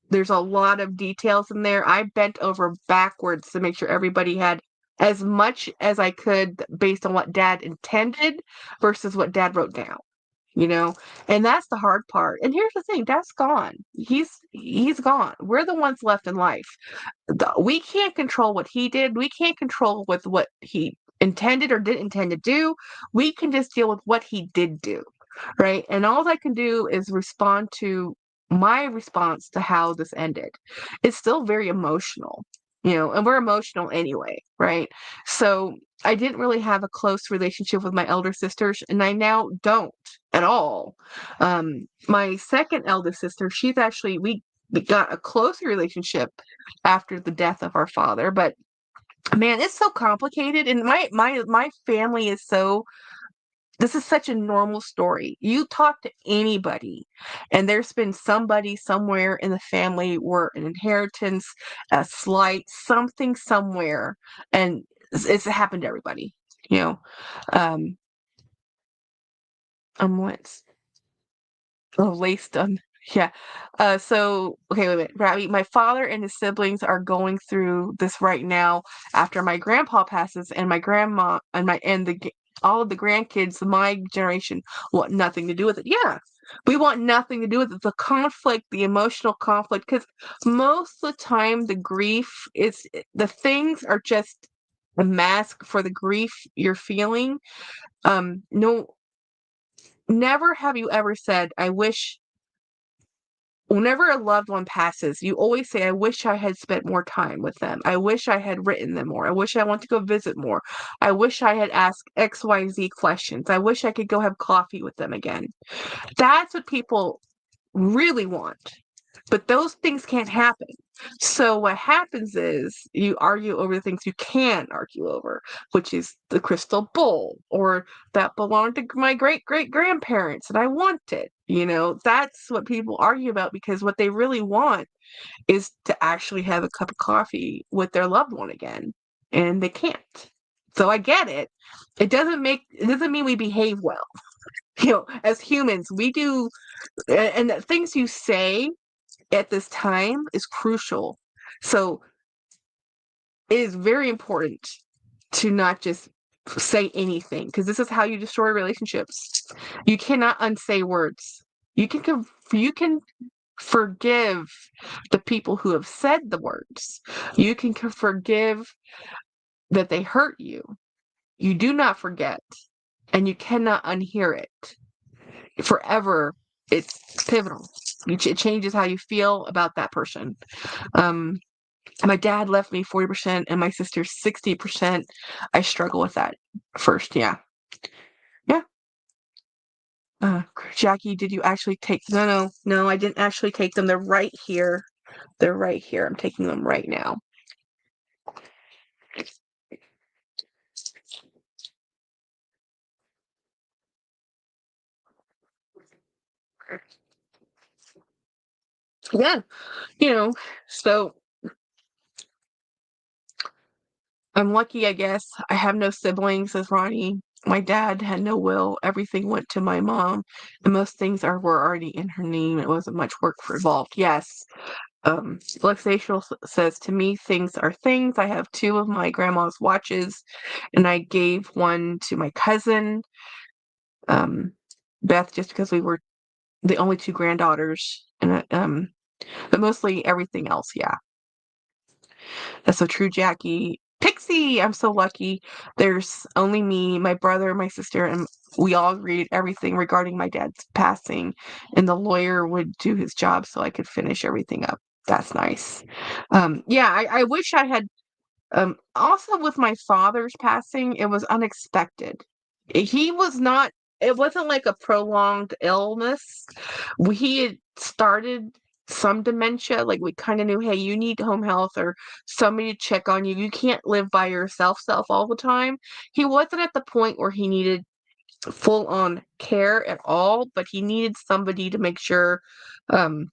There's a lot of details in there. I bent over backwards to make sure everybody had as much as I could based on what dad intended versus what dad wrote down. And that's the hard part. And here's the thing, dad's gone. He's gone. We're the ones left in life. We can't control what he did. We can't control with what he intended or didn't intend to do. We can just deal with what he did do, right? And all I can do is respond to my response to how this ended. It's still very emotional, and we're emotional anyway, right? So I didn't really have a close relationship with my elder sisters, and I now don't at all. My second eldest sister, we got a closer relationship after the death of our father, but man, it's so complicated, and my family is so. This is such a normal story. You talk to anybody, and there's been somebody somewhere in the family where an inheritance, a slight, something somewhere, and it's happened to everybody. You know, um, what's laced on. Yeah. So, okay, wait a minute. Ravi, my father and his siblings are going through this right now after my grandpa passes, and my grandma all of the grandkids, my generation, want nothing to do with it. Yeah. We want nothing to do with it. The conflict, the emotional conflict, because most of the time the things are just a mask for the grief you're feeling. No, never have you ever said, whenever a loved one passes, you always say, I wish I had spent more time with them. I wish I had written them more. I wish I went to go visit more. I wish I had asked XYZ questions. I wish I could go have coffee with them again. That's what people really want. But those things can't happen. So what happens is you argue over the things you can argue over, which is the crystal bowl, or that belonged to my great great grandparents and I want it. That's what people argue about, because what they really want is to actually have a cup of coffee with their loved one again, and they can't. So I get it. It doesn't mean we behave well. As humans, we do, and the things you say at this time is crucial. So it is very important to not just say anything, because this is how you destroy relationships. You cannot unsay words. You can forgive the people who have said the words. You can forgive that they hurt you. You do not forget, and you cannot unhear it. Forever, it's pivotal. It changes how you feel about that person. Um, my dad left me 40% and my sister 60%. I struggle with that first. Yeah. Yeah. Jackie, did you actually take? No, I didn't actually take them. They're right here. They're right here. I'm taking them right now. Yeah. So I'm lucky, I guess. I have no siblings, says Ronnie. My dad had no will. Everything went to my mom, and most things were already in her name. It wasn't much work for involved. Yes. Luxacial says, to me, things are things. I have two of my grandma's watches, and I gave one to my cousin, Beth, just because we were the only two granddaughters, and but mostly everything else, yeah. That's so true, Jackie. Pixie, I'm so lucky. There's only me, my brother, my sister, and we all agreed everything regarding my dad's passing, and the lawyer would do his job so I could finish everything up. That's nice. Yeah, I wish I had. Also, with my father's passing, it was unexpected. He was not. It wasn't like a prolonged illness. He had started some dementia. Like, we kind of knew, hey, you need home health or somebody to check on you. You can't live by yourself all the time. He wasn't at the point where he needed full on care at all, but he needed somebody to make sure, um,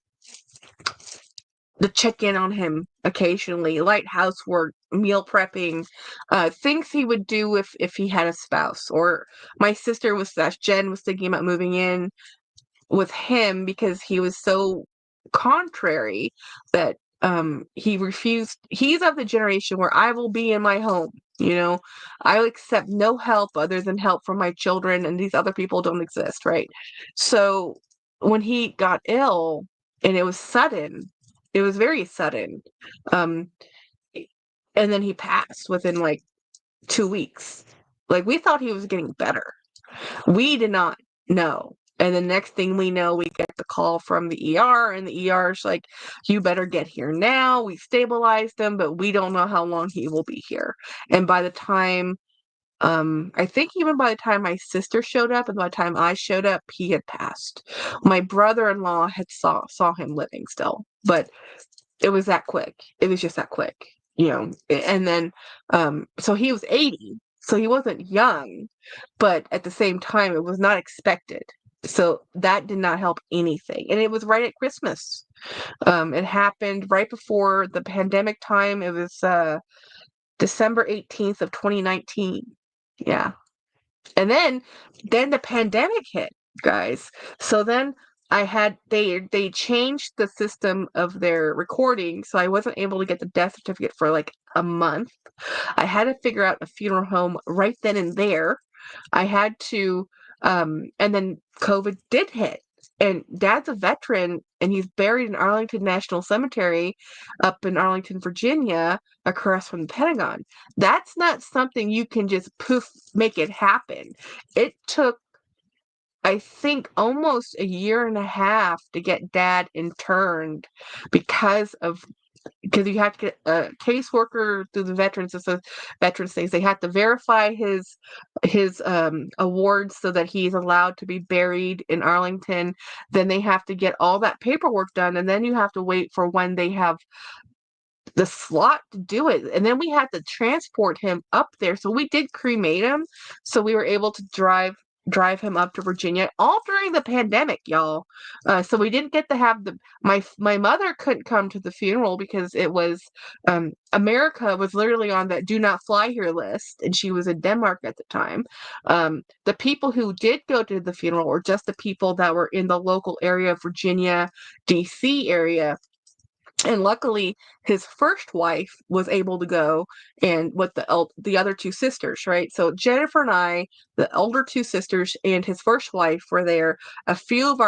to check in on him occasionally, light housework, meal prepping, things he would do if he had a spouse. Or my sister Jen was thinking about moving in with him because he was so contrary that he refused. He's of the generation where I will be in my home. I will accept no help other than help from my children, and these other people don't exist, right? So when he got ill, and it was sudden, it was very sudden, um, and then he passed within like 2 weeks. Like, we thought he was getting better. We did not know. And the next thing we know, we get the call from the ER, and the ER's like, you better get here now. We stabilized him, but we don't know how long he will be here. And by the time, I think even by the time my sister showed up and by the time I showed up, he had passed. My brother-in-law had saw him living still, but it was that quick. It was just that quick, and then, so he was 80, so he wasn't young, but at the same time, it was not expected. So that did not help anything. And it was right at Christmas. It happened right before the pandemic time. It was December 18th of 2019. Yeah. And then the pandemic hit, guys. So then they changed the system of their recording, so I wasn't able to get the death certificate for like a month. I had to figure out a funeral home right then and there. I had to, and then COVID did hit. And Dad's a veteran, and he's buried in Arlington National Cemetery up in Arlington, Virginia, across from the Pentagon. That's not something you can just poof, make it happen. It took, I think, almost a year and a half to get Dad interned because you have to get a caseworker through the veterans things. They have to verify his awards so that he's allowed to be buried in Arlington. Then they have to get all that paperwork done, and then you have to wait for when they have the slot to do it. And then we had to transport him up there. So we did cremate him. So we were able to drive drive him up to Virginia, all during the pandemic, y'all. So we didn't get to have my mother couldn't come to the funeral because it was America was literally on that do not fly here list, and she was in Denmark at the time. The people who did go to the funeral were just the people that were in the local area of Virginia, DC area. And luckily, his first wife was able to go, and with the other two sisters, right? So Jennifer and I, the older two sisters, and his first wife were there. A few of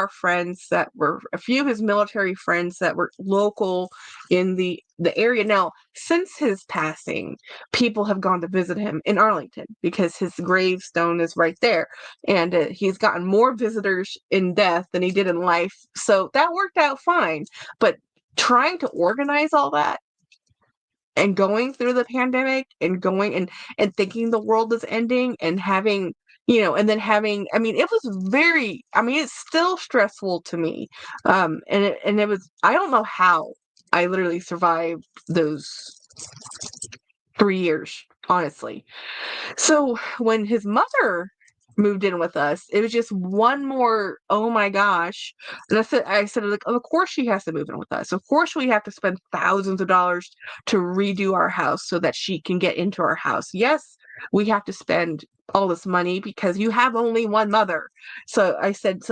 his military friends that were local in the area. Now, since his passing, people have gone to visit him in Arlington because his gravestone is right there, and he's gotten more visitors in death than he did in life. So that worked out fine, but trying to organize all that and going through the pandemic and and thinking the world is ending and having, and then having, I mean, it was it's still stressful to me. And it was, I don't know how I literally survived those 3 years, honestly. So when his mother moved in with us, it was just one more, oh my gosh. And I said, like, of course she has to move in with us. Of course we have to spend thousands of dollars to redo our house so that she can get into our house. Yes, we have to spend all this money because you have only one mother. So I said,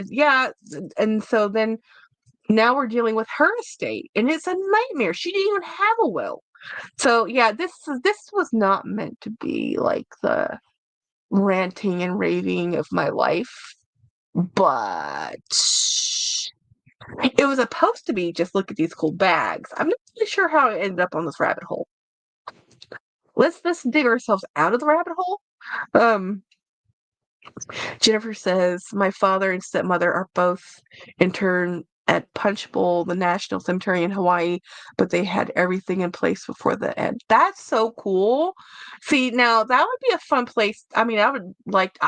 yeah. And so then now we're dealing with her estate, and it's a nightmare. She didn't even have a will. So yeah, this was not meant to be like the ranting and raving of my life, but it was supposed to be just look at these cool bags. I'm not really sure how I ended up on this rabbit hole. Let's dig ourselves out of the rabbit hole. Um, Jennifer says, my father and stepmother are both interned at Punch Bowl, the National Cemetery in Hawaii, but they had everything in place before the end. That's so cool. See, now that would be a fun place. I mean, I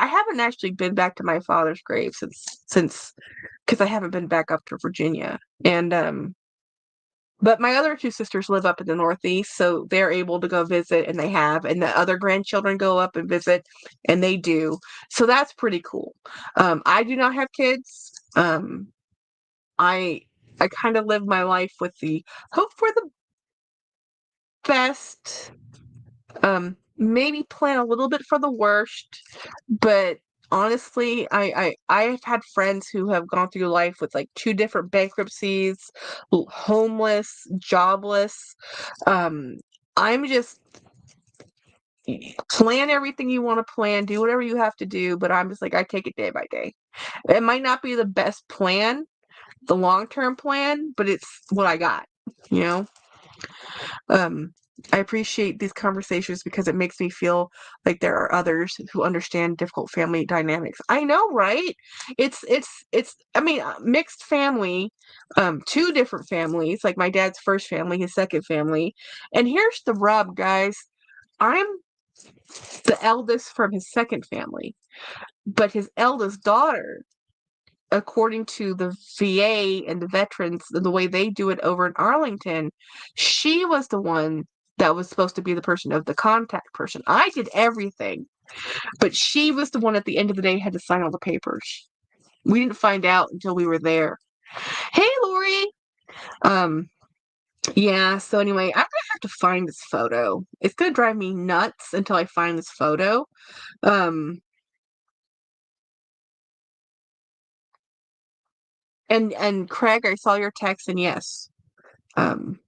haven't actually been back to my father's grave since, because I haven't been back up to Virginia. But my other two sisters live up in the Northeast, so they're able to go visit, and and the other grandchildren go up and visit, and they do. So that's pretty cool. I do not have kids. I I kind of live my life with the hope for the best. Maybe plan a little bit for the worst, but honestly, I've had friends who have gone through life with like two different bankruptcies, homeless, jobless. Um, I'm just plan everything you want to plan, do whatever you have to do, but I'm just like I take it day by day. It might not be the best plan, the long-term plan, but it's what I got, you know? Um, I appreciate these conversations because it makes me feel like there are others who understand difficult family dynamics. I know, right? I mean, mixed family, two different families, like my dad's first family, his second family. And here's the rub, guys. I'm the eldest from his second family, but his eldest daughter, according to the VA and the veterans, the way they do it over in Arlington, she was the one that was supposed to be the person of the contact person. I did everything, but she was the one at the end of the day had to sign all the papers. We didn't find out until we were there. Hey, Lori. Um, yeah, so anyway, I'm gonna have to find this photo. It's gonna drive me nuts until I find this photo. Um, and Craig, I saw your text, and yes. Um,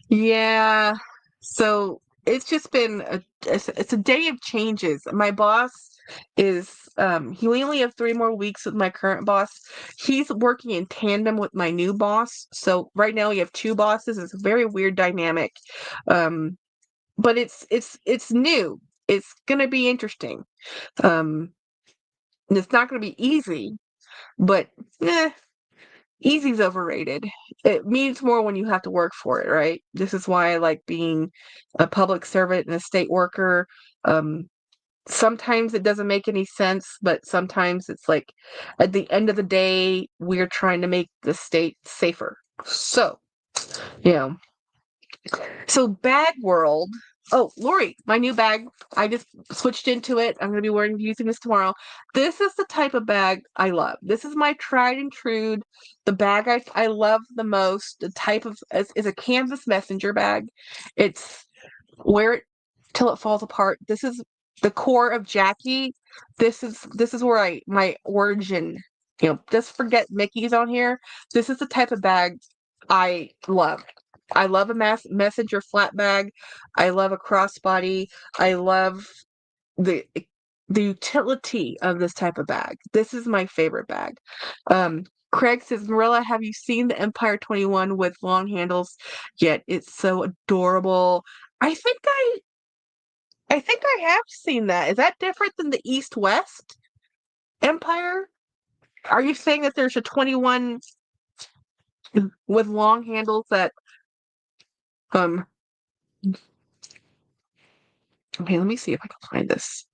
yeah. So it's just been it's a day of changes. My boss is we only have 3 more weeks with my current boss. He's working in tandem with my new boss. So right now we have two bosses. It's a very weird dynamic. Um, but it's new. It's gonna be interesting. Um, and it's not gonna be easy, but easy's overrated. It means more when you have to work for it, right? This is why I like being a public servant and a state worker. Um, Sometimes it doesn't make any sense, but sometimes it's like at the end of the day, we're trying to make the state safer. So, you know, so bag world. Oh, Lori, my new bag. I just switched into it. I'm going to be using this tomorrow. This is the type of bag I love. This is my tried and true, the bag I love the most. The type of is a canvas messenger bag. It's wear it till it falls apart. This is the core of Jackie. This is where my origin. Just forget Mickey's on here. This is the type of bag I love. I love a messenger flat bag. I love a crossbody. I love the the utility of this type of bag. This is my favorite bag. Craig says, Marilla, have you seen the Empire 21 with long handles yet? It's so adorable. I think I have seen that. Is that different than the East West Empire? Are you saying that there's a 21 with long handles that um okay, let me see if I can find this.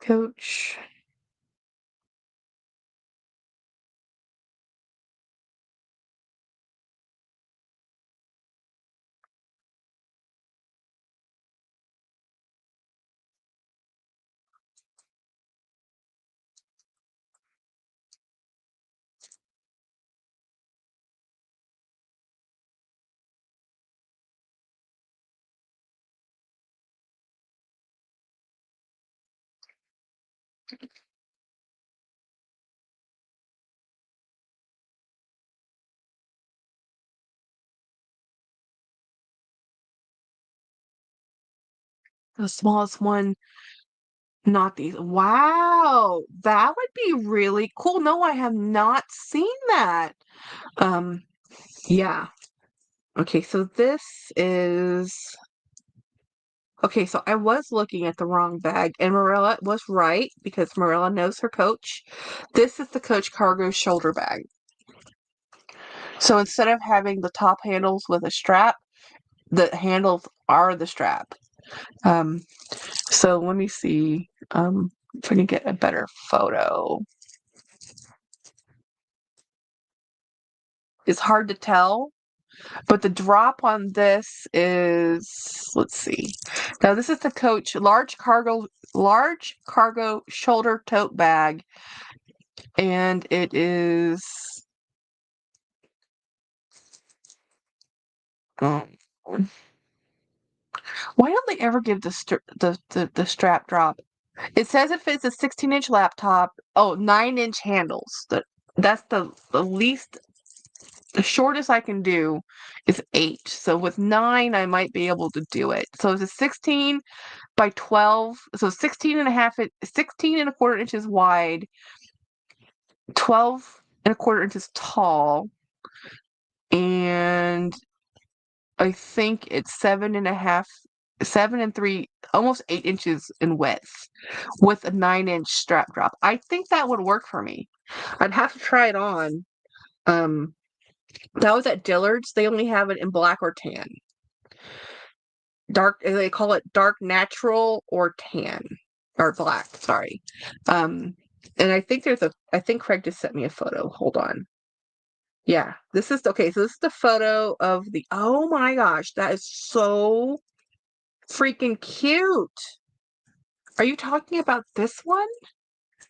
Coach. The smallest one, not these. Wow, that would be really cool. No, I have not seen that. Um, yeah. Okay, so this is okay, so I was looking at the wrong bag, and Marilla was right because Marilla knows her Coach. This is the Coach Cargo shoulder bag. So instead of having the top handles with a strap, the handles are the strap. Um, so let me see if I can get a better photo. It's hard to tell, but the drop on this is, let's see. Now this is the Coach large cargo shoulder tote bag, and it is um, why don't they ever give the strap drop? It says it fits a 16-inch laptop. Oh, 9-inch handles. That's the least. The shortest I can do is 8. So with 9, I might be able to do it. So it's a 16 by 12. So 16 and a half, 16 and a quarter inches wide, 12 and a quarter inches tall, and I think it's 7.5, 7 and 3, almost 8 inches in width with a 9-inch strap drop. I think that would work for me. I'd have to try it on. That was at Dillard's. They only have it in black or tan. Dark, they call it dark natural or tan or black. Sorry. And I think I think Craig just sent me a photo. Hold on. Yeah, this is okay. So this is the photo of the. Oh my gosh, that is so freaking cute. Are you talking about this one?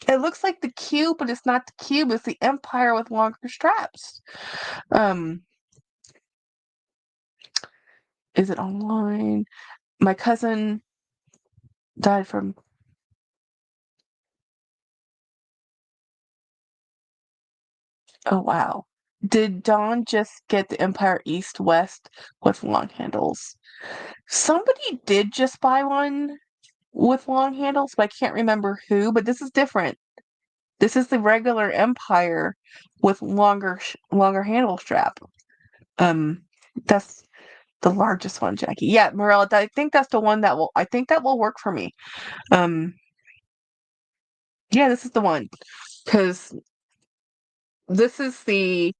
It looks like the cube, but it's not the cube. It's the Empire with longer straps. Um, is it online? My cousin died from. Oh wow. Did Dawn just get the Empire East West with long handles? Somebody did just buy one with long handles, but I can't remember who. But this is different. This is the regular Empire with longer handle strap. Um, that's the largest one, Jackie. Yeah, Morella, I think that's the one that will. I think that will work for me. Um, yeah, this is the one because this is the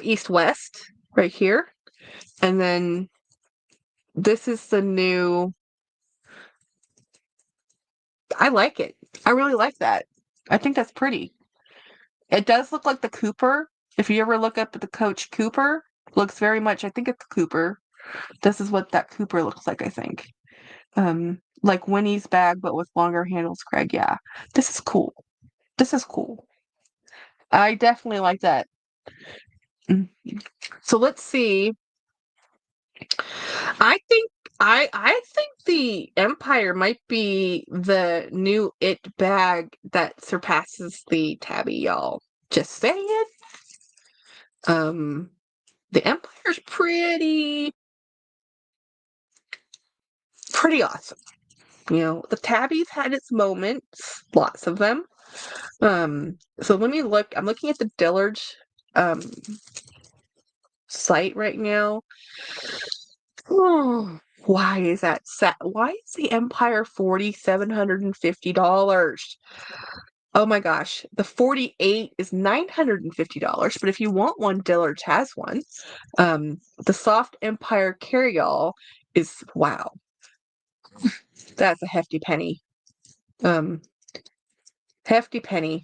East West right here, and then this is the new. I like it. I really like that. I think that's pretty. It does look like the Cooper. If you ever look up at the Coach Cooper, Looks very much, I think it's Cooper. This is what that Cooper looks like, I think. Like Winnie's bag, but with longer handles, Craig. Yeah. This is cool. This is cool. I definitely like that. So let's see. I think I think the Empire might be the new it bag that surpasses the Tabby, y'all. Just saying. Um, the Empire's pretty awesome. You know, the Tabby's had its moments, lots of them. So let me look. I'm looking at the Dillard's um site right now. Oh, why is that set? Why is the Empire $4,750? Oh my gosh, the 48 is $950. But if you want one, Dillard's has one. The Soft Empire Carryall is wow. That's a hefty penny. Hefty penny.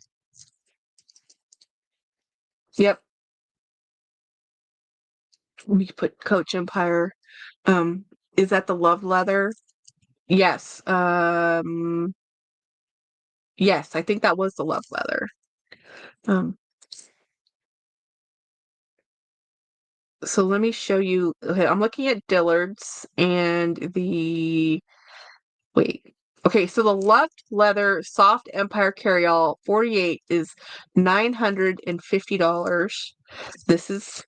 Yep. We put Coach Empire. Is that the love leather? Yes. Yes, I think that was the love leather. Um, so let me show you. Okay, I'm looking at Dillard's and wait. Okay, so the love leather soft Empire Carryall 48 is $950. This is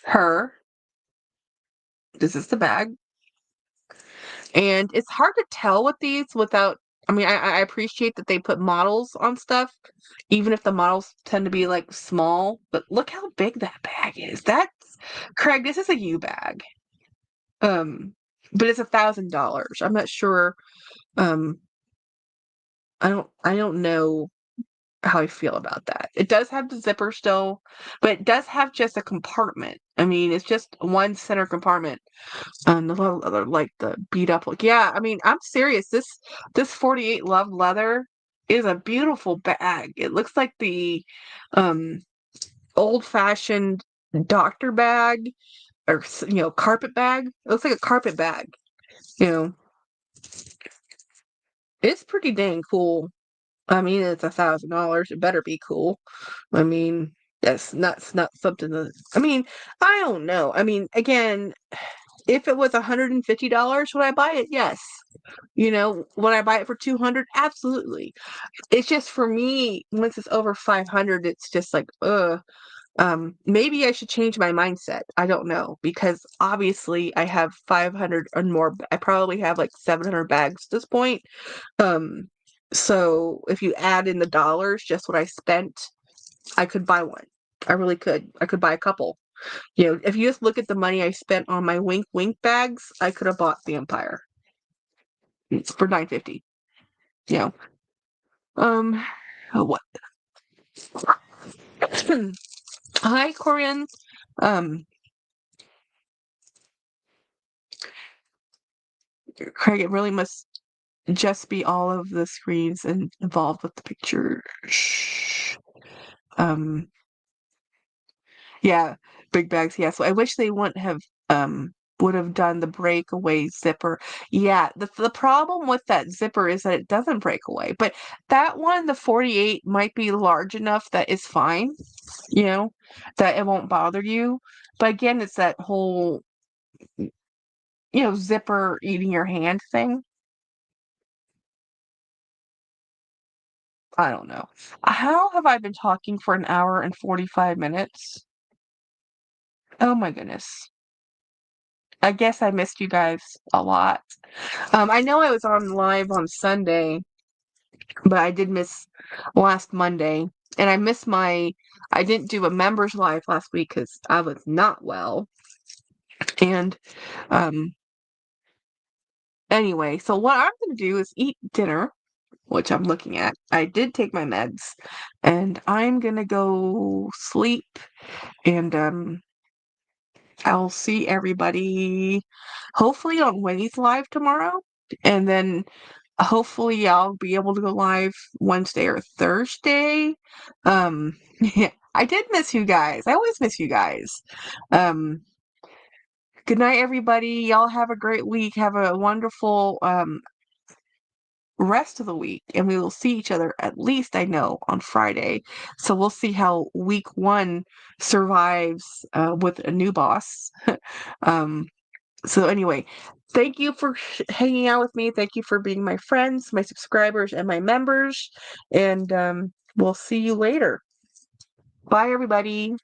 her. This is the bag. And it's hard to tell with these without, I mean, I appreciate that they put models on stuff, even if the models tend to be like small, but look how big that bag is. Craig, this is a U bag. But it's $1,000. I'm not sure. Um, I don't know how I feel about that. It does have the zipper still, but it does have just a compartment. I mean, it's just one center compartment. The other like the beat up look. Yeah, I mean, I'm serious. This 48 Love Leather is a beautiful bag. It looks like the um old-fashioned doctor bag or carpet bag. It looks like a carpet bag. You know, it's pretty dang cool. I mean, it's $1,000. It better be cool. I mean, that's not something that. I mean, I don't know. I mean, again, if it was $150, would I buy it? Yes. Would I buy it for 200? Absolutely. It's just for me, once it's over 500, it's just like, ugh. Maybe I should change my mindset. I don't know because obviously I have 500 and more. I probably have like 700 bags at this point. Um, so if you add in the dollars, just what I spent, I could buy one. I really could. I could buy a couple. If you just look at the money I spent on my Wink Wink bags, I could have bought the Empire for $950. You know. Um, what? Hi, Corian. Um, Craig, it really must just be all of the screens and involved with the picture. Um, yeah, big bags. Yeah, so I wish they would have done the breakaway zipper. Yeah, the problem with that zipper is that it doesn't break away. But that one, the 48, might be large enough that it's fine, that it won't bother you. But again, it's that whole, zipper eating your hand thing. I don't know. How have I been talking for an hour and 45 minutes? Oh my goodness. I guess I missed you guys a lot. I know I was on live on Sunday, but I did miss last Monday. And I didn't do a members live last week because I was not well. And um, anyway, so what I'm going to do is eat dinner, which I'm looking at. I did take my meds, and I'm going to go sleep. And I'll see everybody hopefully on Winnie's live tomorrow. And then hopefully I'll be able to go live Wednesday or Thursday. Yeah. I did miss you guys. I always miss you guys. Um, good night, everybody. Y'all have a great week. Have a wonderful rest of the week, and we will see each other at least I know on Friday. So we'll see how week 1 survives with a new boss. um, so anyway, thank you for hanging out with me. Thank you for being my friends, my subscribers, and my members. And we'll see you later. Bye, everybody.